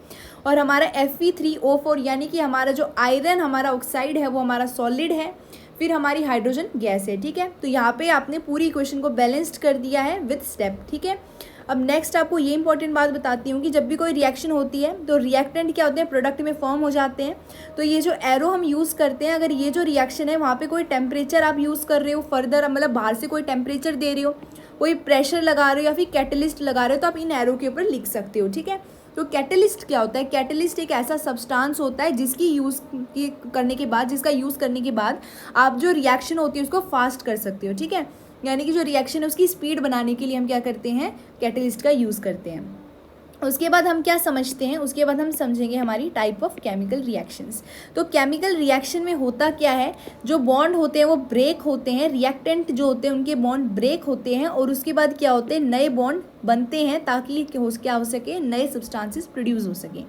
और हमारा Fe3O4 यानी कि हमारा जो आयरन हमारा ऑक्साइड है वो हमारा सॉलिड है, फिर हमारी हाइड्रोजन गैस है। ठीक है, तो यहाँ पे आपने पूरी इक्वेशन को बैलेंस्ड कर दिया है विद स्टेप। ठीक है, अब नेक्स्ट आपको ये इंपॉर्टेंट बात बताती हूँ कि जब भी कोई रिएक्शन होती है तो रिएक्टेंट क्या होते हैं, प्रोडक्ट में फॉर्म हो जाते हैं। तो ये जो एरो हम यूज़ करते हैं, अगर ये जो रिएक्शन है वहाँ पे कोई टेम्परेचर आप यूज़ कर रहे हो फर्दर, मतलब बाहर से कोई टेम्परेचर दे रहे हो, कोई प्रेशर लगा रहे हो या फिर कैटलिस्ट लगा रहे हो, तो आप इन एरो के ऊपर लिख सकते हो। ठीक है, तो कैटलिस्ट क्या होता है, कैटलिस्ट एक ऐसा सब्सटेंस होता है जिसकी करने के बाद, जिसका यूज़ करने के बाद आप जो रिएक्शन होती है उसको फास्ट कर सकते हो। ठीक है, यानी कि जो रिएक्शन है उसकी स्पीड बनाने के लिए हम क्या करते हैं, कैटलिस्ट का यूज़ करते हैं। उसके बाद हम क्या समझते हैं, उसके बाद हम समझेंगे हमारी टाइप ऑफ केमिकल रिएक्शंस। तो केमिकल रिएक्शन में होता क्या है, जो बॉन्ड होते हैं वो ब्रेक होते हैं, रिएक्टेंट जो होते हैं उनके बॉन्ड ब्रेक होते हैं और उसके बाद क्या होते हैं, नए बॉन्ड बनते हैं ताकि क्या हो सके, नए सब्सटेंसेस प्रोड्यूस हो सके।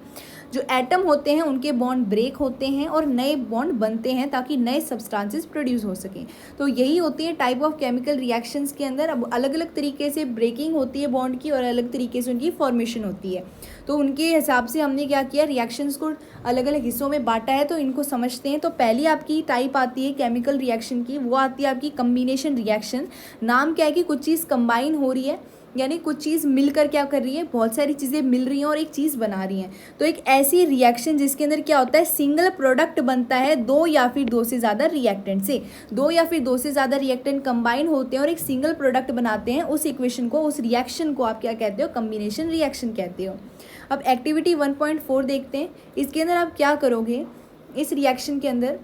जो एटम होते हैं उनके बॉन्ड ब्रेक होते हैं और नए बॉन्ड बनते हैं ताकि नए सब्सटेंसेस प्रोड्यूस हो सकें। तो यही होती है टाइप ऑफ केमिकल रिएक्शंस के अंदर। अब अलग अलग तरीके से ब्रेकिंग होती है बॉन्ड की और अलग तरीके से उनकी फॉर्मेशन होती है। तो उनके हिसाब से हमने क्या किया, रिएक्शंस को अलग अलग हिस्सों में बांटा है, तो इनको समझते हैं। तो पहली आपकी टाइप आती है केमिकल रिएक्शन की, वो आती है आपकी कम्बिनेशन रिएक्शन। नाम क्या है कि कुछ चीज़ कंबाइन हो रही है, यानी कुछ चीज़ मिलकर क्या कर रही है, बहुत सारी चीज़ें मिल रही हैं और एक चीज़ बना रही हैं। तो एक ऐसी रिएक्शन जिसके अंदर क्या होता है, सिंगल प्रोडक्ट बनता है दो या फिर दो से ज़्यादा रिएक्टेंट से, दो या फिर दो से ज़्यादा रिएक्टेंट कंबाइन होते हैं और एक सिंगल प्रोडक्ट बनाते हैं। उस इक्वेशन को, उस रिएक्शन को आप क्या कहते हो, कम्बिनेशन रिएक्शन कहते हो। अब एक्टिविटी 1.4 देखते हैं। इसके अंदर आप क्या करोगे, इस रिएक्शन के अंदर,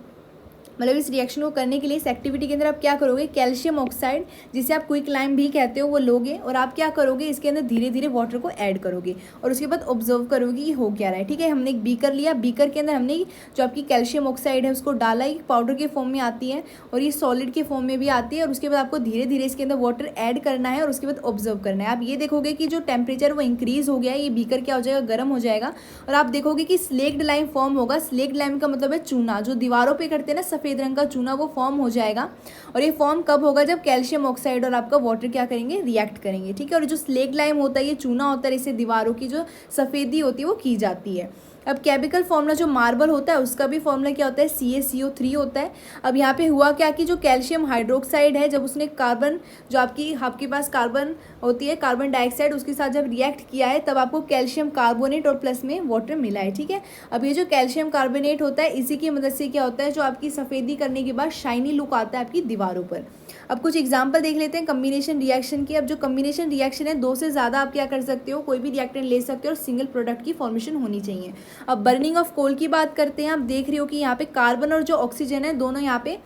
मतलब इस रिएक्शन को करने के लिए इस एक्टिविटी के अंदर आप क्या करोगे, कैल्शियम ऑक्साइड जिसे आप क्विक लाइम भी कहते हो वो लोगे और आप क्या करोगे, इसके अंदर धीरे धीरे वाटर को ऐड करोगे और उसके बाद ऑब्जर्व करोगे कि हो क्या रहा है। ठीक है, हमने एक बीकर लिया, बीकर के अंदर हमने जो आपकी कैल्शियम ऑक्साइड है उसको डाला, एक पाउडर के फॉर्म में आती है और ये सॉलिड के फॉर्म में भी आती है और उसके बाद आपको धीरे धीरे इसके अंदर वाटर ऐड करना है और उसके बाद ऑब्जर्व करना है। आप ये देखोगे कि जो टेम्परेचर वो इंक्रीज हो गया है, ये बीकर क्या हो जाएगा, गर्म हो जाएगा और आप देखोगे कि स्लेक्ड लाइम फॉर्म होगा। स्लेक्ड लाइम का मतलब है चूना, जो दीवारों पर करते हैं ना सफ़ेद रंग का चूना, वो फॉर्म हो जाएगा। और ये फॉर्म कब होगा, जब कैल्शियम ऑक्साइड और आपका वाटर क्या करेंगे, रिएक्ट करेंगे। ठीक है, और जो स्लेग लाइम होता है ये चूना होता है, इससे दीवारों की जो सफ़ेदी होती है वो की जाती है। अब केमिकल फॉर्मूला जो मार्बल होता है उसका भी फॉर्मूला क्या होता है, CaCO3 होता है। अब यहाँ पे हुआ क्या कि जो कैल्शियम हाइड्रोक्साइड है, जब उसने कार्बन, जो आपके पास कार्बन होती है, कार्बन डाइऑक्साइड, उसके साथ जब रिएक्ट किया है तब आपको कैल्शियम कार्बोनेट और प्लस में वाटर मिला है। ठीक है, अब ये जो कैल्शियम कार्बोनेट होता है इसी की मदद से क्या होता है, जो आपकी सफ़ेदी करने के बाद शाइनी लुक आता है आपकी दीवारों पर। अब कुछ एग्जांपल देख लेते हैं कम्बिनेशन रिएक्शन की। अब जो कम्बिनेशन रिएक्शन है, दो से ज़्यादा आप क्या कर सकते हो, कोई भी रिएक्टेंट ले सकते हो और सिंगल प्रोडक्ट की फॉर्मेशन होनी चाहिए। अब बर्निंग ऑफ कोल की बात करते हैं। आप देख रहे हो कि यहाँ पे कार्बन और जो ऑक्सीजन है दोनों यहाँ पे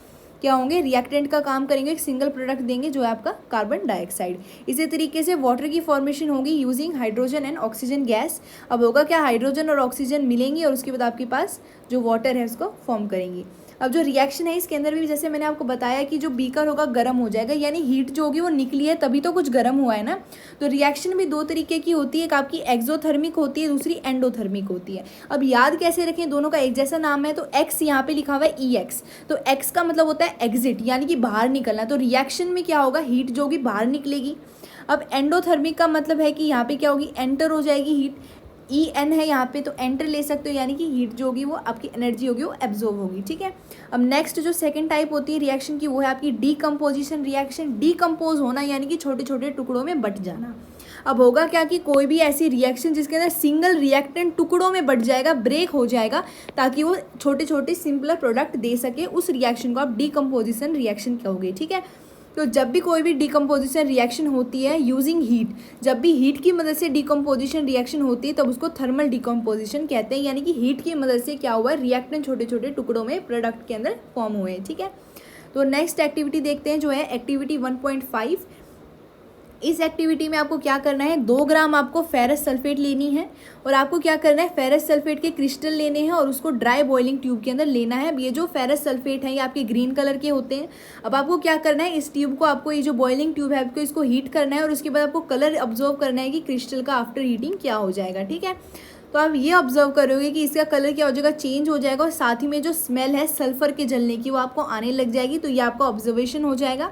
क्या होंगे, रिएक्टेंट का काम करेंगे, एक सिंगल प्रोडक्ट देंगे जो है आपका कार्बन डाइऑक्साइड। इसी तरीके से वाटर की फॉर्मेशन होगी using hydrogen and oxygen gas. अब होगा क्या, हाइड्रोजन और ऑक्सीजन मिलेंगी और उसके बाद आपके पास जो वाटर है उसको फॉर्म करेंगी। अब जो रिएक्शन है इसके अंदर भी जैसे मैंने आपको बताया कि जो बीकर होगा गर्म हो जाएगा, यानी हीट जो होगी वो निकली है तभी तो कुछ गर्म हुआ है ना। तो रिएक्शन भी दो तरीके की होती है, एक आपकी एक्सोथर्मिक होती है, दूसरी एंडोथर्मिक होती है। अब याद कैसे रखें, दोनों का एक जैसा नाम है, तो एक्स यहाँ पे लिखा हुआ है ई एक्स, तो एक्स का मतलब होता है एग्जिट यानी कि बाहर निकलना। तो रिएक्शन में क्या होगा, हीट जो होगी बाहर निकलेगी। अब एंडोथर्मिक का मतलब है कि यहाँ पे क्या होगी, एंटर हो जाएगी हीट, ई एन है यहाँ पे तो एंटर ले सकते हो, यानी कि हीट जो होगी वो आपकी एनर्जी होगी वो एब्जॉर्ब होगी, ठीक है। अब नेक्स्ट जो सेकंड टाइप होती है रिएक्शन की वो है आपकी डीकम्पोजिशन रिएक्शन। डीकम्पोज होना यानी कि छोटे छोटे टुकड़ों में बट जाना। अब होगा क्या कि कोई भी ऐसी रिएक्शन जिसके अंदर सिंगल रिएक्टेंट टुकड़ों में बट जाएगा, ब्रेक हो जाएगा, ताकि वो छोटे छोटे सिंपलर प्रोडक्ट दे सके, उस रिएक्शन को आप डीकम्पोजिशन रिएक्शन कहोगे, ठीक है। तो जब भी कोई भी डीकम्पोजिशन रिएक्शन होती है यूजिंग हीट, जब भी हीट की मदद से डीकम्पोजिशन रिएक्शन होती है तब उसको थर्मल डीकम्पोजिशन कहते हैं, यानी कि हीट की मदद से क्या हुआ है, रिएक्टेंट छोटे छोटे टुकड़ों में प्रोडक्ट के अंदर फॉर्म हुए हैं, ठीक है। तो नेक्स्ट एक्टिविटी देखते हैं जो है एक्टिविटी 1.5। इस एक्टिविटी में आपको क्या करना है, 2 ग्राम आपको फेरस सल्फेट लेनी है और आपको क्या करना है, फेरस सल्फेट के क्रिस्टल लेने हैं और उसको ड्राई बॉइलिंग ट्यूब के अंदर लेना है। अब ये जो फेरस सल्फेट है ये आपके ग्रीन कलर के होते हैं। अब आपको क्या करना है, इस ट्यूब को, आपको ये जो बॉइलिंग ट्यूब है आपको इसको हीट करना है और उसके बाद आपको कलर ऑब्जर्व करना है कि क्रिस्टल का आफ्टर हीटिंग क्या हो जाएगा, ठीक है। तो आप ये ऑब्जर्व करोगे कि इसका कलर क्या हो जाएगा, चेंज हो जाएगा और साथ ही में जो स्मेल है सल्फर के जलने की वो आपको आने लग जाएगी। तो ये आपका ऑब्जर्वेशन हो जाएगा।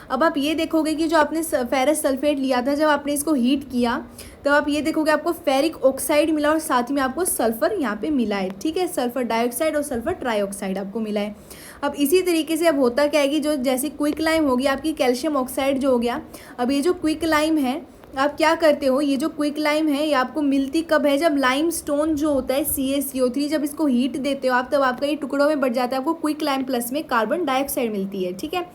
अब आप ये देखोगे कि जो आपने फेरस सल्फेट लिया था, जब आपने इसको हीट किया तब आप ये देखोगे आपको फेरिक ऑक्साइड मिला और साथ ही में आपको सल्फर यहाँ पे मिला है, ठीक है। सल्फर डाइऑक्साइड और सल्फर ट्राइऑक्साइड आपको मिला है। अब इसी तरीके से अब होता क्या है कि जो जैसे क्विक लाइम होगी आपकी, कैल्शियम ऑक्साइड जो हो गया, अब ये जो क्विक लाइम है आप क्या करते हो, ये जो क्विक लाइम है ये आपको मिलती कब है, जब लाइम स्टोन जो होता है CaCO3 जब इसको हीट देते हो आप, तब आपका ये टुकड़ों में बढ़ जाता है, आपको क्विक लाइम प्लस में कार्बन डाइऑक्साइड मिलती है, ठीक है।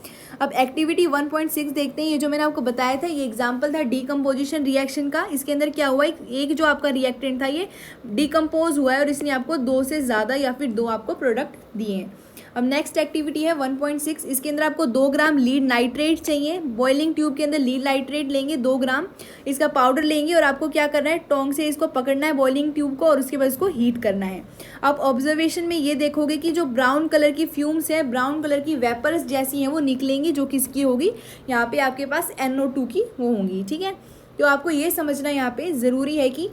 अब एक्टिविटी 1.6 देखते हैं। ये जो मैंने आपको बताया था ये एग्जाम्पल था डीकम्पोजिशन रिएक्शन का। इसके अंदर क्या हुआ, एक जो आपका रिएक्टेंट था ये डीकम्पोज हुआ है और इसने आपको 2 से ज़्यादा या फिर 2 आपको प्रोडक्ट दिए हैं। अब नेक्स्ट एक्टिविटी है 1.6। इसके अंदर आपको 2 ग्राम लीड नाइट्रेट चाहिए। बॉइलिंग ट्यूब के अंदर लीड नाइट्रेट लेंगे 2 ग्राम, इसका पाउडर लेंगे और आपको क्या करना है, टोंग से इसको पकड़ना है बॉइलिंग ट्यूब को और उसके बाद इसको हीट करना है। आप ऑब्जर्वेशन में ये देखोगे कि जो ब्राउन कलर की फ्यूम्स है, ब्राउन कलर की वेपर्स जैसी हैं वो निकलेंगी, जो किसकी होगी, यहाँ पे आपके पास NO2 की वो होंगी, ठीक है। तो आपको ये समझना यहाँ पे ज़रूरी है कि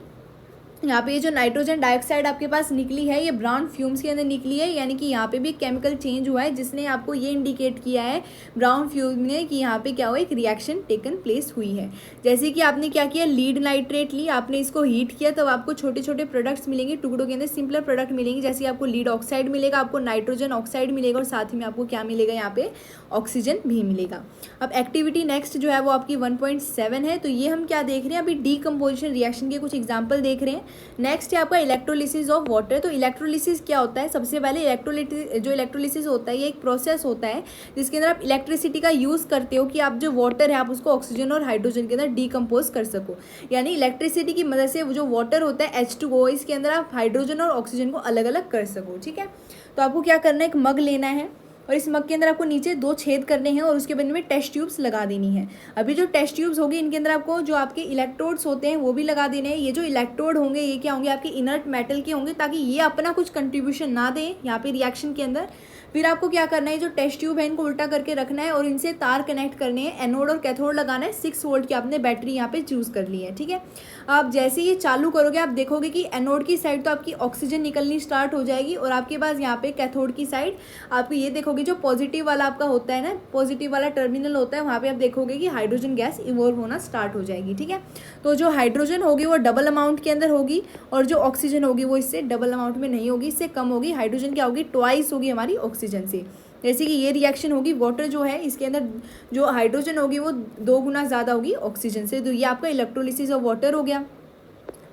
यहाँ पे ये जो नाइट्रोजन डाइऑक्साइड आपके पास निकली है ये ब्राउन फ्यूम्स के अंदर निकली है, यानी कि यहाँ पे भी केमिकल चेंज हुआ है जिसने आपको ये इंडिकेट किया है ब्राउन फ्यूम ने कि यहाँ पे क्या हुआ, एक रिएक्शन टेकन प्लेस हुई है। जैसे कि आपने क्या किया, लीड नाइट्रेट ली, आपने इसको हीट किया, तब आपको छोटे छोटे प्रोडक्ट्स मिलेंगे, टुकड़ों के अंदर सिंपलर प्रोडक्ट मिलेंगे, जैसे आपको लीड ऑक्साइड मिलेगा, आपको नाइट्रोजन ऑक्साइड मिलेगा और साथ ही में आपको क्या मिलेगा, यहाँ पे ऑक्सीजन भी मिलेगा। अब एक्टिविटी नेक्स्ट जो है वो आपकी 1.7 है। तो ये हम क्या देख रहे हैं, अभी डीकम्पोजिशन रिएक्शन के कुछ एग्जाम्पल देख रहे हैं। नेक्स्ट है आपका इलेक्ट्रोलिसिस ऑफ वाटर। तो इलेक्ट्रोलिसिस क्या होता है, सबसे पहले इलेक्ट्रोलिसिस होता है ये एक प्रोसेस होता है जिसके अंदर आप इलेक्ट्रिसिटी का यूज़ करते हो कि आप जो वाटर है आप उसको ऑक्सीजन और हाइड्रोजन के अंदर डीकम्पोज कर सको। यानी इलेक्ट्रिसिटी की मदद से वो जो वाटर होता है H2O, इसके अंदर आप हाइड्रोजन और ऑक्सीजन को अलग अलग कर सको, ठीक है। तो आपको क्या करना है, एक मग लेना है और इस मग के अंदर आपको नीचे 2 छेद करने हैं और उसके बाद में टेस्ट ट्यूब्स लगा देनी है। अभी जो टेस्ट ट्यूब्स होगी इनके अंदर आपको जो आपके इलेक्ट्रोड्स होते हैं वो भी लगा देने हैं। ये जो इलेक्ट्रोड होंगे ये क्या होंगे, आपके इनर्ट मेटल के होंगे, ताकि ये अपना कुछ कंट्रीब्यूशन ना दें यहाँ पे रिएक्शन के अंदर। फिर आपको क्या करना है, जो टेस्ट ट्यूब है इनको उल्टा करके रखना है और इनसे तार कनेक्ट करने हैं, एनोड और कैथोड लगाना है। 6 वोल्ट की आपने बैटरी यहाँ पे चूज़ कर ली है, ठीक है। आप जैसे ये चालू करोगे आप देखोगे कि एनोड की साइड तो आपकी ऑक्सीजन निकलनी स्टार्ट हो जाएगी और आपके पास यहाँ पे कैथोड की साइड आपको ये देखोगे जो पॉजिटिव वाला आपका होता है ना, पॉजिटिव वाला टर्मिनल होता है, वहाँ पे आप देखोगे कि हाइड्रोजन गैस इवॉल्व होना स्टार्ट हो जाएगी, ठीक है। तो जो हाइड्रोजन होगी वो डबल अमाउंट के अंदर होगी और जो ऑक्सीजन होगी वो इससे डबल अमाउंट में नहीं होगी, इससे कम होगी। हाइड्रोजन क्या होगी, ट्वाइस होगी हमारी ऑक्सीजन से। जैसे कि ये रिएक्शन होगी, वाटर जो है इसके अंदर जो हाइड्रोजन होगी वो 2 गुना ज़्यादा होगी ऑक्सीजन से। तो ये आपका इलेक्ट्रोलिसिस ऑफ वाटर हो गया।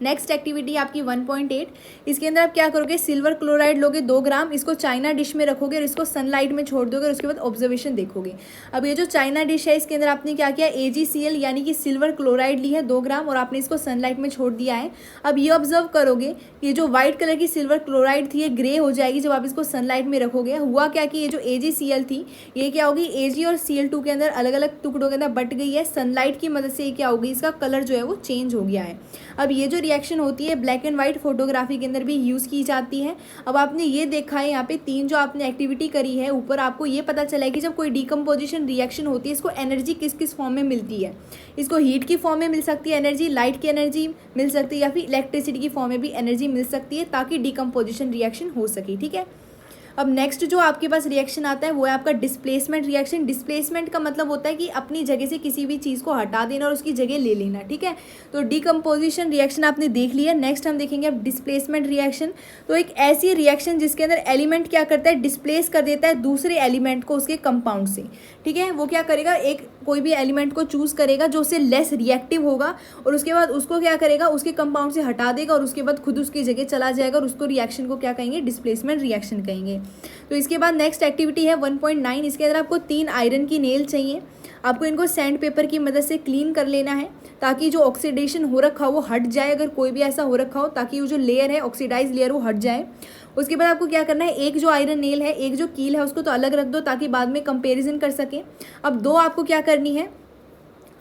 नेक्स्ट एक्टिविटी आपकी 1.8। इसके अंदर आप क्या करोगे, सिल्वर क्लोराइड लोगे 2 ग्राम, इसको चाइना डिश में रखोगे और इसको सनलाइट में छोड़ दोगे और उसके बाद ऑब्जर्वेशन देखोगे। अब ये जो चाइना डिश है इसके अंदर आपने क्या किया, AgCl यानी कि सिल्वर क्लोराइड ली है 2 ग्राम और आपने इसको सनलाइट में छोड़ दिया है। अब ये ऑब्जर्व करोगे ये जो व्हाइट कलर की सिल्वर क्लोराइड थी ये ग्रे हो जाएगी जब आप इसको सनलाइट में रखोगे। हुआ क्या कि ये जो AgCl थी ये क्या होगी, Ag और Cl2 के अंदर अलग अलग टुकड़ों के अंदर बट गई है। सनलाइट की मदद से ये क्या होगी, इसका कलर जो है वो चेंज हो गया है। अब ये जो रिएक्शन होती है ब्लैक एंड वाइट फोटोग्राफी के अंदर भी यूज़ की जाती है। अब आपने ये देखा है यहाँ पे 3 जो आपने एक्टिविटी करी है ऊपर, आपको ये पता चला है कि जब कोई डिकम्पोजिशन रिएक्शन होती है इसको एनर्जी किस किस फॉर्म में मिलती है। इसको हीट की फॉर्म में मिल सकती है एनर्जी, लाइट की एनर्जी मिल सकती है, या फिर इलेक्ट्रिसिटी की फॉर्म में भी एनर्जी मिल सकती है ताकि डिकम्पोजिशन रिएक्शन हो सके। ठीक है, अब नेक्स्ट जो आपके पास रिएक्शन आता है वो है आपका डिस्प्लेसमेंट रिएक्शन। डिस्प्लेसमेंट का मतलब होता है कि अपनी जगह से किसी भी चीज़ को हटा देना और उसकी जगह ले लेना। ठीक है, तो डिकम्पोजिशन रिएक्शन आपने देख लिया। नेक्स्ट हम देखेंगे अब डिस्प्लेसमेंट रिएक्शन। तो एक ऐसी रिएक्शन जिसके अंदर एलिमेंट क्या करता है, डिस्प्लेस कर देता है दूसरे एलिमेंट को उसके कंपाउंड से। ठीक है, वो क्या करेगा, एक कोई भी एलिमेंट को चूज़ करेगा जो उससे लेस रिएक्टिव होगा और उसके बाद उसको क्या करेगा, उसके कंपाउंड से हटा देगा और उसके बाद खुद उसकी जगह चला जाएगा और उसको रिएक्शन को क्या कहेंगे, डिस्प्लेसमेंट रिएक्शन कहेंगे। तो इसके बाद नेक्स्ट एक्टिविटी है 1.9। इसके अंदर आपको 3 आयरन की नेल चाहिए। आपको इनको सैंड पेपर की मदद से क्लीन कर लेना है ताकि जो ऑक्सीडेशन हो रखा हो वो हट जाए, अगर कोई भी ऐसा हो रखा हो, ताकि वो जो लेयर है ऑक्सीडाइज लेयर वो हट जाए। उसके बाद आपको क्या करना है, एक जो आयरन नेल है, एक जो कील है उसको तो अलग रख दो ताकि बाद में कंपैरिजन कर सकें। अब 2 आपको क्या करनी है,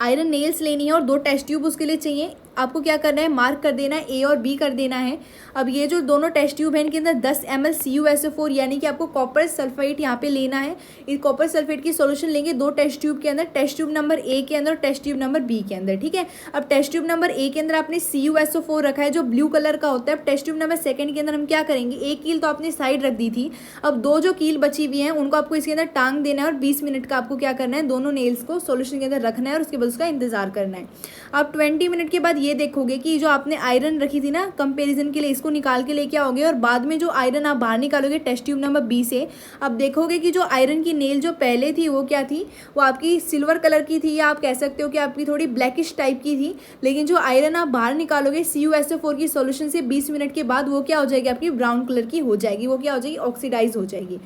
आयरन नेल्स लेनी है और 2 टेस्ट ट्यूब उसके लिए चाहिए। आपको क्या करना है, मार्क कर देना है, ए और बी कर देना है। अब ये जो दोनों टेस्ट ट्यूब हैं इनके अंदर 10 ml CuSO4 यानी कि आपको कॉपर सल्फेट यहाँ पे लेना है। इस कॉपर सल्फेट की सॉल्यूशन लेंगे 2 टेस्ट ट्यूब के अंदर, टेस्ट ट्यूब नंबर ए के अंदर और टेस्ट ट्यूब नंबर बी के अंदर। ठीक है, अब टेस्ट ट्यूब नंबर ए के अंदर आपने CuSO4 रखा है जो ब्लू कलर का होता है। अब टेस्ट ट्यूब नंबर सेकंड के अंदर हम क्या करेंगे, एक कील तो आपने साइड रख दी थी, अब 2 जो कील बची हुई हैं उनको आपको इसके अंदर टांग देना है और 20 मिनट का आपको क्या करना है, दोनों नेल्स को सॉल्यूशन के अंदर रखना है और उसके बाद उसका इंतजार करना है। अब 20 मिनट के बाद ये देखोगे कि जो आपने आयरन रखी थी ना कंपैरिजन के लिए, इसको निकाल के लेके आओगे और बाद में जो आयरन आप बाहर निकालोगे टेस्ट ट्यूब नंबर बी से, अब देखोगे कि जो आयरन की नेल जो पहले थी वो क्या थी, वो आपकी सिल्वर कलर की थी, या आप कह सकते हो कि आपकी थोड़ी ब्लैकिश टाइप की थी। लेकिन जो आयरन आप बाहर निकालोगे CuSO4 की सॉल्यूशन से 20 मिनट के बाद वो क्या हो जाएगी, आपकी ब्राउन कलर की हो जाएगी, वो क्या हो जाएगी, ऑक्सीडाइज हो जाएगी।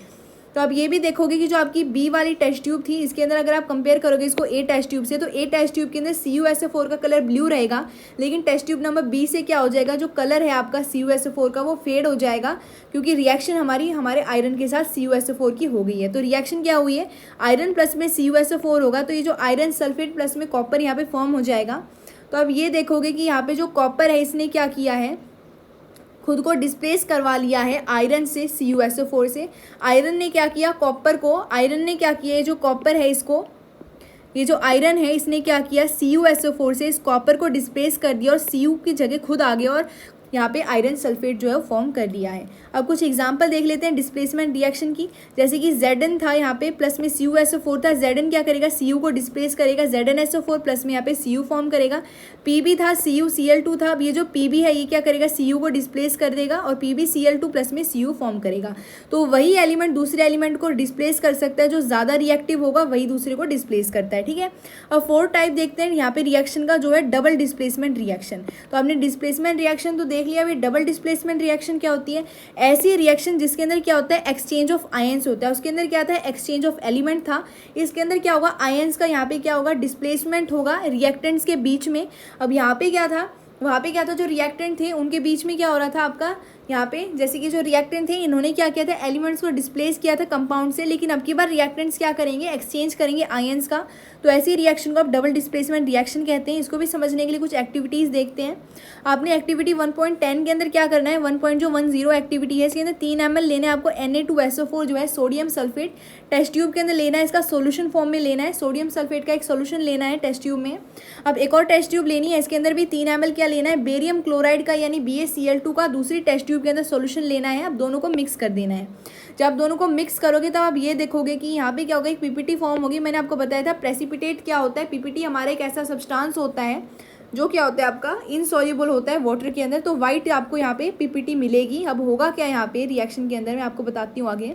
तो अब ये भी देखोगे कि जो आपकी बी वाली टेस्ट ट्यूब थी इसके अंदर अगर आप कंपेयर करोगे इसको ए टेस्ट ट्यूब से, तो ए टेस्ट ट्यूब के अंदर CuSO4 का कलर ब्लू रहेगा, लेकिन टेस्ट ट्यूब नंबर बी से क्या हो जाएगा, जो कलर है आपका CuSO4 का वो फेड हो जाएगा, क्योंकि रिएक्शन हमारे आयरन के साथ CuSO4 की हो गई है। तो रिएक्शन क्या हुई है, आयरन प्लस में CuSO4 होगा, तो ये जो आयरन सल्फेट प्लस में कॉपर यहाँ पे फॉर्म हो जाएगा। तो अब ये देखोगे कि यहाँ पे जो कॉपर है इसने क्या किया है, खुद को डिस्प्लेस करवा लिया है आयरन से, CuSO4 से। आयरन ने क्या किया, कॉपर को, आयरन ने क्या किया, ये जो कॉपर है इसको, ये जो आयरन है इसने क्या किया, CuSO4 से इस कॉपर को डिस्प्लेस कर दिया और Cu की जगह खुद आ गया और यहाँ पे आयरन सल्फेट जो है वो फॉर्म कर दिया है। अब कुछ एग्जांपल देख लेते हैं डिस्प्लेसमेंट रिएक्शन की, जैसे कि Zn था यहाँ पे प्लस में CuSO4 था, Zn क्या करेगा, Cu को डिस्प्लेस करेगा, ZnSO4 प्लस में यहाँ पे Cu फॉर्म करेगा। Pb था, CuCl2 था, अब ये जो Pb है ये क्या करेगा, Cu को डिस्प्लेस कर देगा और PbCl2 प्लस में Cu फॉर्म करेगा। तो वही एलिमेंट दूसरे एलिमेंट को डिस्प्लेस कर सकता है, जो ज़्यादा रिएक्टिव होगा वही दूसरे को डिस्प्लेस करता है। ठीक है, अब 4 टाइप देखते हैं यहाँ पे रिएक्शन का, जो है डबल डिस्प्लेसमेंट रिएक्शन। तो आपने डिस्प्लेसमेंट रिएक्शन तो देख लिया, अभी डबल डिस्प्लेसमेंट रिएक्शन क्या होती है, ऐसी रिएक्शन जिसके अंदर क्या होता है, एक्सचेंज ऑफ आयंस होता है। उसके अंदर क्या था, एक्सचेंज ऑफ एलिमेंट था, इसके अंदर क्या होगा, आयंस का यहाँ पे क्या होगा, डिस्प्लेसमेंट होगा रिएक्टेंट्स के बीच में। अब यहाँ पे क्या था, वहाँ पे क्या था, जो रिएक्टेंट थे उनके बीच में क्या हो रहा था आपका, यहाँ पे जैसे कि जो रिएक्टेंट थे इन्होंने क्या किया था, एलिमेंट्स को डिस्प्लेस किया था कंपाउंड से, लेकिन अब की बार रिएक्टेंट्स क्या करेंगे, एक्सचेंज करेंगे आयंस का। तो ऐसी रिएक्शन को आप डबल डिस्प्लेसमेंट रिएक्शन कहते हैं। इसको भी समझने के लिए कुछ एक्टिविटीज़ देखते हैं। आपने एक्टिविटी 1.10 के अंदर क्या करना है, 1.10 एक्टिविटी है, इसके अंदर 3 ml लेना है आपको Na2SO4 जो है सोडियम सल्फेट, टेस्ट ट्यूब के अंदर लेना है, इसका सोल्यूशन फॉर्म में लेना है, सोडियम सल्फेट का एक सोल्यूशन लेना है टेस्ट ट्यूब में। अब एक और टेस्ट ट्यूब लेनी है, इसके अंदर भी 3 ml क्या लेना है, बेरियम क्लोराइड का यानी BaCl2 का दूसरी टेस्ट ट्यूब के अंदर सोल्यूशन लेना है। अब दोनों को मिक्स कर देना है। जब आप दोनों को मिक्स करोगे तब आप ये देखोगे कि यहाँ पे क्या होगा, एक पीपीटी फॉर्म होगी। मैंने आपको बताया था प्रेसिपिटेट क्या होता है, पीपीटी हमारा एक ऐसा सब्सटेंस होता है जो क्या होता है आपका इनसॉल्युबल होता है वाटर के अंदर, तो वाइट आपको यहाँ पे पीपीटी मिलेगी। अब होगा क्या यहाँ पे रिएक्शन के अंदर, मैं आपको बताती हूँ आगे।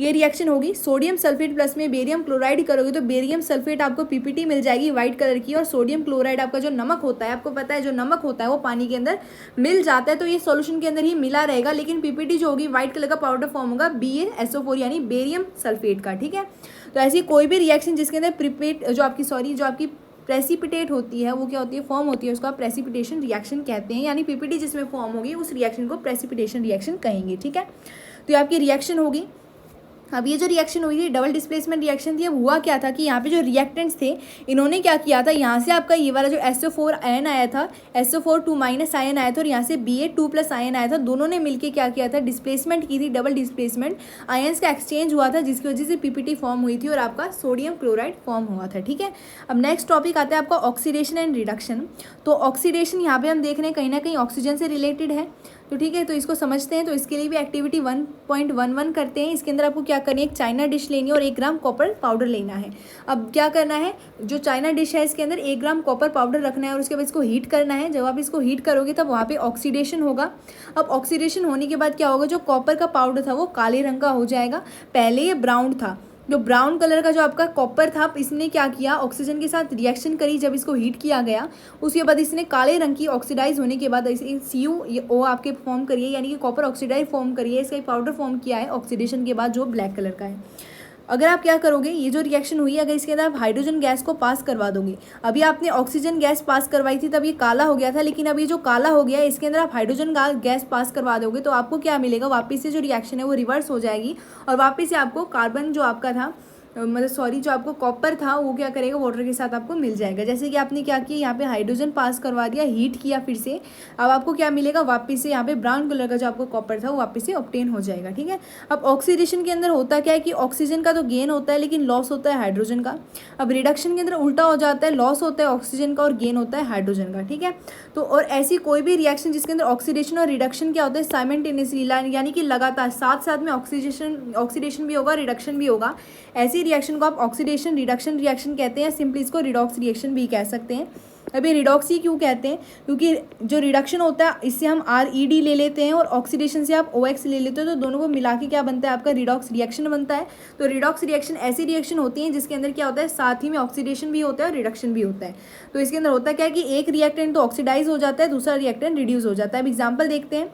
ये रिएक्शन होगी, सोडियम सल्फेट प्लस में बेरियम क्लोराइड करोगे तो बेरियम सल्फेट आपको पीपीटी मिल जाएगी वाइट कलर की, और सोडियम क्लोराइड आपका जो नमक होता है, आपको पता है जो नमक होता है वो पानी के अंदर मिल जाता है, तो ये सॉल्यूशन के अंदर ही मिला रहेगा, लेकिन पीपीटी जो होगी व्हाइट कलर का पाउडर फॉर्म होगा BaSO4 यानी बेरियम सल्फेट का। ठीक है, तो ऐसी कोई भी रिएक्शन जिसके अंदर जो आपकी प्रेसिपिटेट होती है वो क्या होती है, फॉर्म होती है, उसको आप प्रेसिपिटेशन रिएक्शन कहते हैं, यानी पीपीटी जिसमें फॉर्म होगी उस रिएक्शन को प्रेसिपिटेशन रिएक्शन कहेंगे। ठीक है, तो ये आपकी रिएक्शन होगी। अब ये जो रिएक्शन हुई थी डबल डिस्प्लेसमेंट रिएक्शन थी, अब हुआ क्या था कि यहाँ पे जो रिएक्टेंट्स थे इन्होंने क्या किया था, यहाँ से आपका ये वाला जो SO4 आयन आया था, SO4 2- आयन आया था और यहाँ से Ba2+ आयन आया था, दोनों ने मिलकर क्या किया था, डिस्प्लेसमेंट की थी, डबल डिस्प्लेसमेंट, आयन्स का एक्सचेंज हुआ था जिसकी वजह से PPT फॉर्म हुई थी और आपका सोडियम क्लोराइड फॉर्म हुआ था। ठीक है, अब नेक्स्ट टॉपिक आता है आपका ऑक्सीडेशन एंड रिडक्शन। तो ऑक्सीडेशन यहाँ पे हम देख रहे हैं कहीं ना कहीं ऑक्सीजन से रिलेटेड है, तो ठीक है, तो इसको समझते हैं। तो इसके लिए भी एक्टिविटी 1.11 करते हैं। इसके अंदर आपको क्या करनी है, एक चाइना डिश लेनी है और 1 ग्राम कॉपर पाउडर लेना है। अब क्या करना है, जो चाइना डिश है इसके अंदर 1 ग्राम कॉपर पाउडर रखना है और उसके बाद इसको हीट करना है। जब आप इसको हीट करोगे तब वहाँ पे ऑक्सीडेशन होगा। अब ऑक्सीडेशन होने के बाद क्या होगा, जो कॉपर का पाउडर था वो काले रंग का हो जाएगा। पहले ये ब्राउन था, जो ब्राउन कलर का जो आपका कॉपर था, इसने क्या किया, ऑक्सीजन के साथ रिएक्शन करी जब इसको हीट किया गया, उसके बाद इसने काले रंग की ऑक्सीडाइज होने के बाद CuO आपके फॉर्म करिए, यानी कि कॉपर ऑक्सीडाइज फॉर्म करिए, इसका पाउडर फॉर्म किया है ऑक्सीडेशन के बाद जो ब्लैक कलर का है। अगर आप क्या करोगे, ये जो रिएक्शन हुई है अगर इसके अंदर आप हाइड्रोजन गैस को पास करवा दोगे, अभी आपने ऑक्सीजन गैस पास करवाई थी तब ये काला हो गया था, लेकिन अब ये जो काला हो गया है इसके अंदर आप हाइड्रोजन गैस पास करवा दोगे तो आपको क्या मिलेगा, वापस से जो रिएक्शन है वो रिवर्स हो जाएगी और वापस से आपको कार्बन जो आपका था, मतलब सॉरी, जो आपको कॉपर था वो क्या करेगा, वाटर के साथ आपको मिल जाएगा। जैसे कि आपने क्या किया, यहाँ पे हाइड्रोजन पास करवा दिया, हीट किया फिर से, अब आपको क्या मिलेगा, वापस से यहाँ पे ब्राउन कलर का जो आपको कॉपर था वो वापस से ऑब्टेन हो जाएगा। ठीक है, अब ऑक्सीडेशन के अंदर होता क्या है कि ऑक्सीजन का तो गेन होता है लेकिन लॉस होता है हाइड्रोजन का। अब रिडक्शन के अंदर उल्टा हो जाता है, लॉस होता है ऑक्सीजन का और गेन होता है हाइड्रोजन का। ठीक है, तो और ऐसी कोई भी रिएक्शन जिसके अंदर ऑक्सीडेशन और रिडक्शन क्या होता है, साइमल्टेनियसली, यानी कि लगातार साथ साथ में ऑक्सीडेशन भी होगा, रिडक्शन भी होगा, ऐसी रिएक्शन को आप ऑक्सीडेशन रिडक्शन रिएक्शन कहते हैं, सिंपली इसको रिडॉक्स रिएक्शन भी कह सकते हैं। अभी रिडॉक्स ही क्यों कहते हैं, क्योंकि जो रिडक्शन होता है इससे हम RED ले लेते हैं और ऑक्सीडेशन से आप OX ले लेते हो, तो दोनों को मिला के क्या बनता है, आपका रिडॉक्स रिएक्शन बनता है। तो रिडॉक्स रिएक्शन ऐसी रिएक्शन होती है जिसके अंदर क्या होता है, साथ ही में ऑक्सीडेशन भी होता है और रिडक्शन भी होता है। तो इसके अंदर होता क्या है कि एक रिएक्टेंट तो ऑक्सीडाइज हो जाता है, दूसरा रिएक्टेंट रिड्यूस हो जाता है। अब एग्जाम्पल देखते हैं,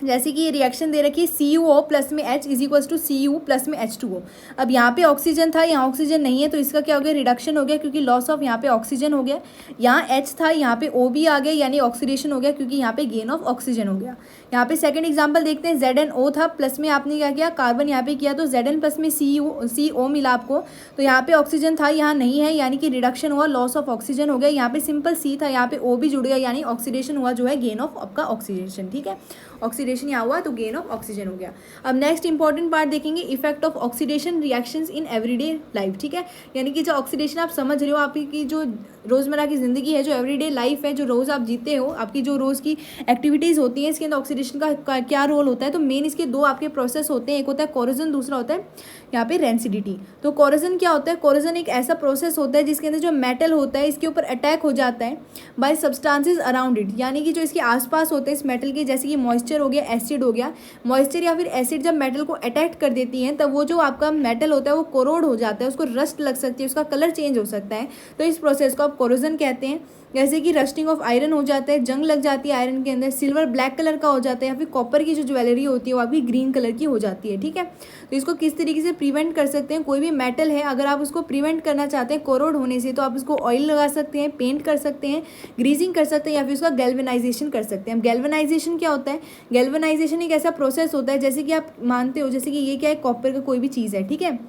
जैसे कि ये रिएक्शन दे रखी है CuO प्लस में H is equal to Cu plus में H2O। अब यहाँ पे ऑक्सीजन था, यहाँ ऑक्सीजन नहीं है, तो इसका क्या हो गया, रिडक्शन हो गया क्योंकि लॉस ऑफ यहाँ पे ऑक्सीजन हो गया। यहाँ H था, यहाँ पे O भी आ गया, यानी ऑक्सीडेशन हो गया क्योंकि यहाँ पे गेन ऑफ ऑक्सीजन हो गया। यहाँ पे सेकंड एग्जांपल देखते हैं, ZnO था, प्लस में आपने क्या किया, कार्बन यहाँ पे किया, तो Zn प्लस में CO मिला आपको, तो यहाँ पे ऑक्सीजन था, यहाँ नहीं है, यानी कि रिडक्शन हुआ, लॉस ऑफ ऑक्सीजन हो गया। यहाँ पे सिंपल C था, यहाँ पे O भी जुड़ गया, यानी ऑक्सीडेशन हुआ जो है गेन ऑफ आपका ऑक्सीडेशन। ठीक है, ऑक्सीडेशन यहाँ हुआ तो गेन ऑफ ऑक्सीजन हो गया। अब नेक्स्ट इंपॉर्टेंट पार्ट देखेंगे, effect of oxidation reactions in everyday life. ठीक है, यानी कि जो ऑक्सीडेशन आप समझ रहे हो, आपकी जो रोज़मर्रा की ज़िंदगी है, जो एवरीडे लाइफ है, जो रोज़ आप जीते हो, आपकी जो रोज़ की एक्टिविटीज़ होती हैं, इसके अंदर ऑक्सीडेशन का क्या रोल होता है। तो मेन इसके दो आपके प्रोसेस होते हैं, एक होता है कोरोजन, दूसरा होता है यहाँ पे रेंसिडिटी। तो कोरोजन क्या होता है, कोरोजन एक ऐसा प्रोसेस होता है जिसके अंदर जो मेटल होता है इसके ऊपर अटैक हो जाता है बाय सब्सटेंसेस अराउंड इट, यानी कि जो इसके आसपास होते हैं इस मेटल के, जैसे कि मॉइस्चर हो गया, एसिड हो गया। मॉइस्चर या फिर एसिड जब मेटल को अटैक कर देती हैं तब वो जो आपका मेटल होता है वो कोरोड हो जाता है, उसको रस्ट लग सकती है, उसका कलर चेंज हो सकता है। तो इस प्रोसेस को आप कोरोजन कहते हैं। जैसे कि रस्टिंग ऑफ आयरन हो जाता है, जंग लग जाती है आयरन के अंदर, सिल्वर ब्लैक कलर का हो जाता है, या फिर कॉपर की जो ज्वेलरी होती है वो आपकी ग्रीन कलर की हो जाती है। ठीक है, तो इसको किस तरीके से प्रिवेंट कर सकते हैं, कोई भी मेटल है अगर आप उसको प्रिवेंट करना चाहते हैं कोरोड होने से, तो आप उसको ऑयल लगा सकते हैं, पेंट कर सकते हैं, ग्रीजिंग कर सकते हैं, या फिर उसका गैल्वेनाइजेशन कर सकते हैं। गैल्वेनाइजेशन क्या होता है, गैल्वेनाइजेशन एक ऐसा प्रोसेस होता है, जैसे कि आप मानते हो, जैसे कि ये क्या है, कॉपर का कोई भी चीज़ है। ठीक है,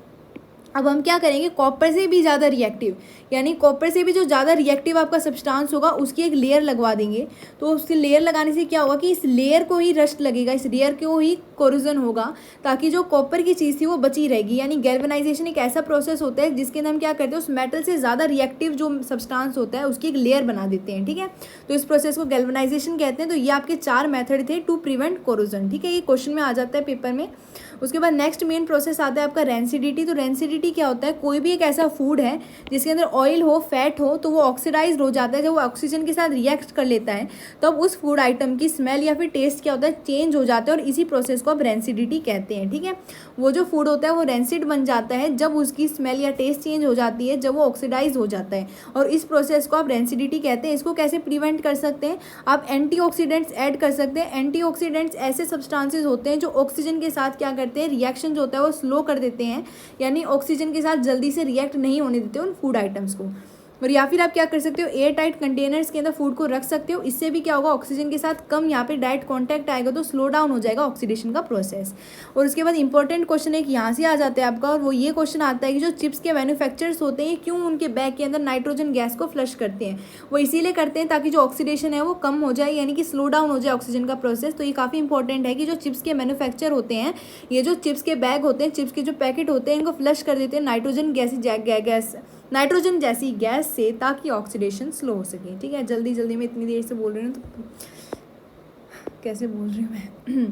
अब हम क्या करेंगे, कॉपर से भी ज़्यादा रिएक्टिव, यानी कॉपर से भी जो ज़्यादा रिएक्टिव आपका सब्सटेंस होगा उसकी एक लेयर लगवा देंगे। तो उसकी लेयर लगाने से क्या होगा कि इस लेयर को ही रस्ट लगेगा, इस लेयर को ही कोरोजन होगा, ताकि जो कॉपर की चीज़ थी वो बची रहेगी। यानी गैल्वेनाइजेशन एक ऐसा प्रोसेस होता है जिसके अंदर हम क्या करते हैं, उस मेटल से ज़्यादा रिएक्टिव जो सब्सटेंस होता है उसकी एक लेयर बना देते हैं। ठीक है, तो इस प्रोसेस को गैल्वेनाइजेशन कहते हैं। तो ये आपके 4 मेथड थे टू प्रिवेंट कोरोजन। ठीक है, ये क्वेश्चन में आ जाता है पेपर में। उसके बाद नेक्स्ट मेन प्रोसेस आता है आपका रेंसिडिटी। तो रेंसिडिटी क्या होता है, कोई भी एक ऐसा फूड है जिसके अंदर ऑयल हो, फैट हो, तो वो ऑक्सीडाइज हो जाता है। जब वो ऑक्सीजन के साथ रिएक्ट कर लेता है तब उस फूड आइटम की स्मेल या फिर टेस्ट क्या होता है, चेंज हो जाता है, और इसी प्रोसेस को आप रेंसिडिटी कहते हैं। ठीक है, वो जो फूड होता है वो रेंसिड बन जाता है जब उसकी स्मेल या टेस्ट चेंज हो जाती है, जब वो ऑक्सीडाइज हो जाता है, और इस प्रोसेस को आप रेंसिडिटी कहते हैं। इसको कैसे प्रिवेंट कर सकते हैं, आप एंटीऑक्सीडेंट्स ऐड कर सकते हैं। एंटीऑक्सीडेंट्स ऐसे सब्सटेंसेस होते हैं जो ऑक्सीजन के साथ क्या करते हैं, रिएक्शन जो होता है वो स्लो कर देते हैं, यानी ऑक्सीजन के साथ जल्दी से रिएक्ट नहीं होने देते उन फूड आइटम्स को। और या फिर आप क्या कर सकते हो, एयर टाइट कंटेनर्स के अंदर फूड को रख सकते हो। इससे भी क्या होगा, ऑक्सीजन के साथ कम यहाँ पे डायरेक्ट कॉन्टैक्ट आएगा तो स्लो डाउन हो जाएगा ऑक्सीडेशन का प्रोसेस। और उसके बाद इंपॉर्टेंट क्वेश्चन एक यहाँ से आ जाता है आपका, और वो ये क्वेश्चन आता है कि जो चिप्स के मैन्युफैक्चरर्स होते हैं क्यों उनके बैग के अंदर नाइट्रोजन गैस को फ्लश करते हैं। वो इसीलिए करते हैं ताकि जो ऑक्सीडेशन है वो कम हो जाए, यानी कि स्लो डाउन हो जाए ऑक्सीजन का प्रोसेस। तो ये काफ़ी इंपॉर्टेंट है कि जो चिप्स के मैन्युफैक्चर होते हैं, ये जो चिप्स के बैग होते हैं, चिप्स के जो पैकेट होते हैं, इनको फ्लश कर देते हैं नाइट्रोजन जैसी गैस से, ताकि ऑक्सीडेशन स्लो हो सके। ठीक है, जल्दी जल्दी मैं इतनी देर से बोल रही हूँ तो कैसे बोल रही हूँ मैं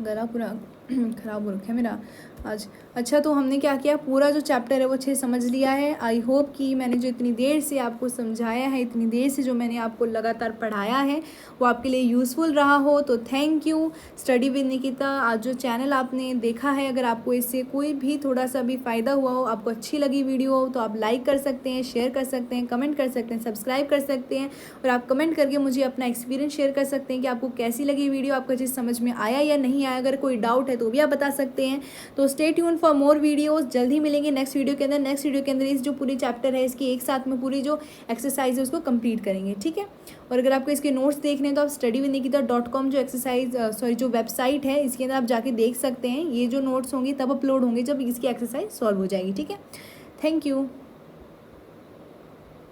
गला पूरा ख़राब हो रखा है मेरा आज। अच्छा, तो हमने क्या किया, पूरा जो चैप्टर है वो अच्छे से समझ लिया है। आई होप कि मैंने जो इतनी देर से आपको समझाया है, इतनी देर से जो मैंने आपको लगातार पढ़ाया है, वो आपके लिए यूज़फुल रहा हो। तो thank you. Study with Nikita आज जो चैनल आपने देखा है, अगर आपको इससे कोई भी थोड़ा सा भी फ़ायदा हुआ हो, आपको अच्छी लगी वीडियो हो, तो आप लाइक कर सकते हैं, शेयर कर सकते हैं, कमेंट कर सकते हैं, सब्सक्राइब कर सकते हैं। और आप कमेंट करके मुझे अपना एक्सपीरियंस शेयर कर सकते हैं कि आपको कैसी लगी वीडियो, आपको चीज़ समझ में आया या नहीं आया। अगर कोई डाउट है तो भी आप बता सकते हैं। तो stay tune for more videos. जल्द ही मिलेंगे नेक्स्ट वीडियो के अंदर। नेक्स्ट वीडियो के अंदर इस जो पूरी चैप्टर है इसकी एक साथ में पूरी जो एक्सरसाइज है उसको कंप्लीट करेंगे। ठीक है, और अगर आपको इसके नोट्स देखने हैं तो आप studyvindnikita.com जो जो वेबसाइट है, इसके अंदर आप जाके देख सकते हैं। ये जो नोट्स होंगे तब अपलोड होंगे जब इसकी एक्सरसाइज सॉल्व हो जाएगी। ठीक है, थैंक यू।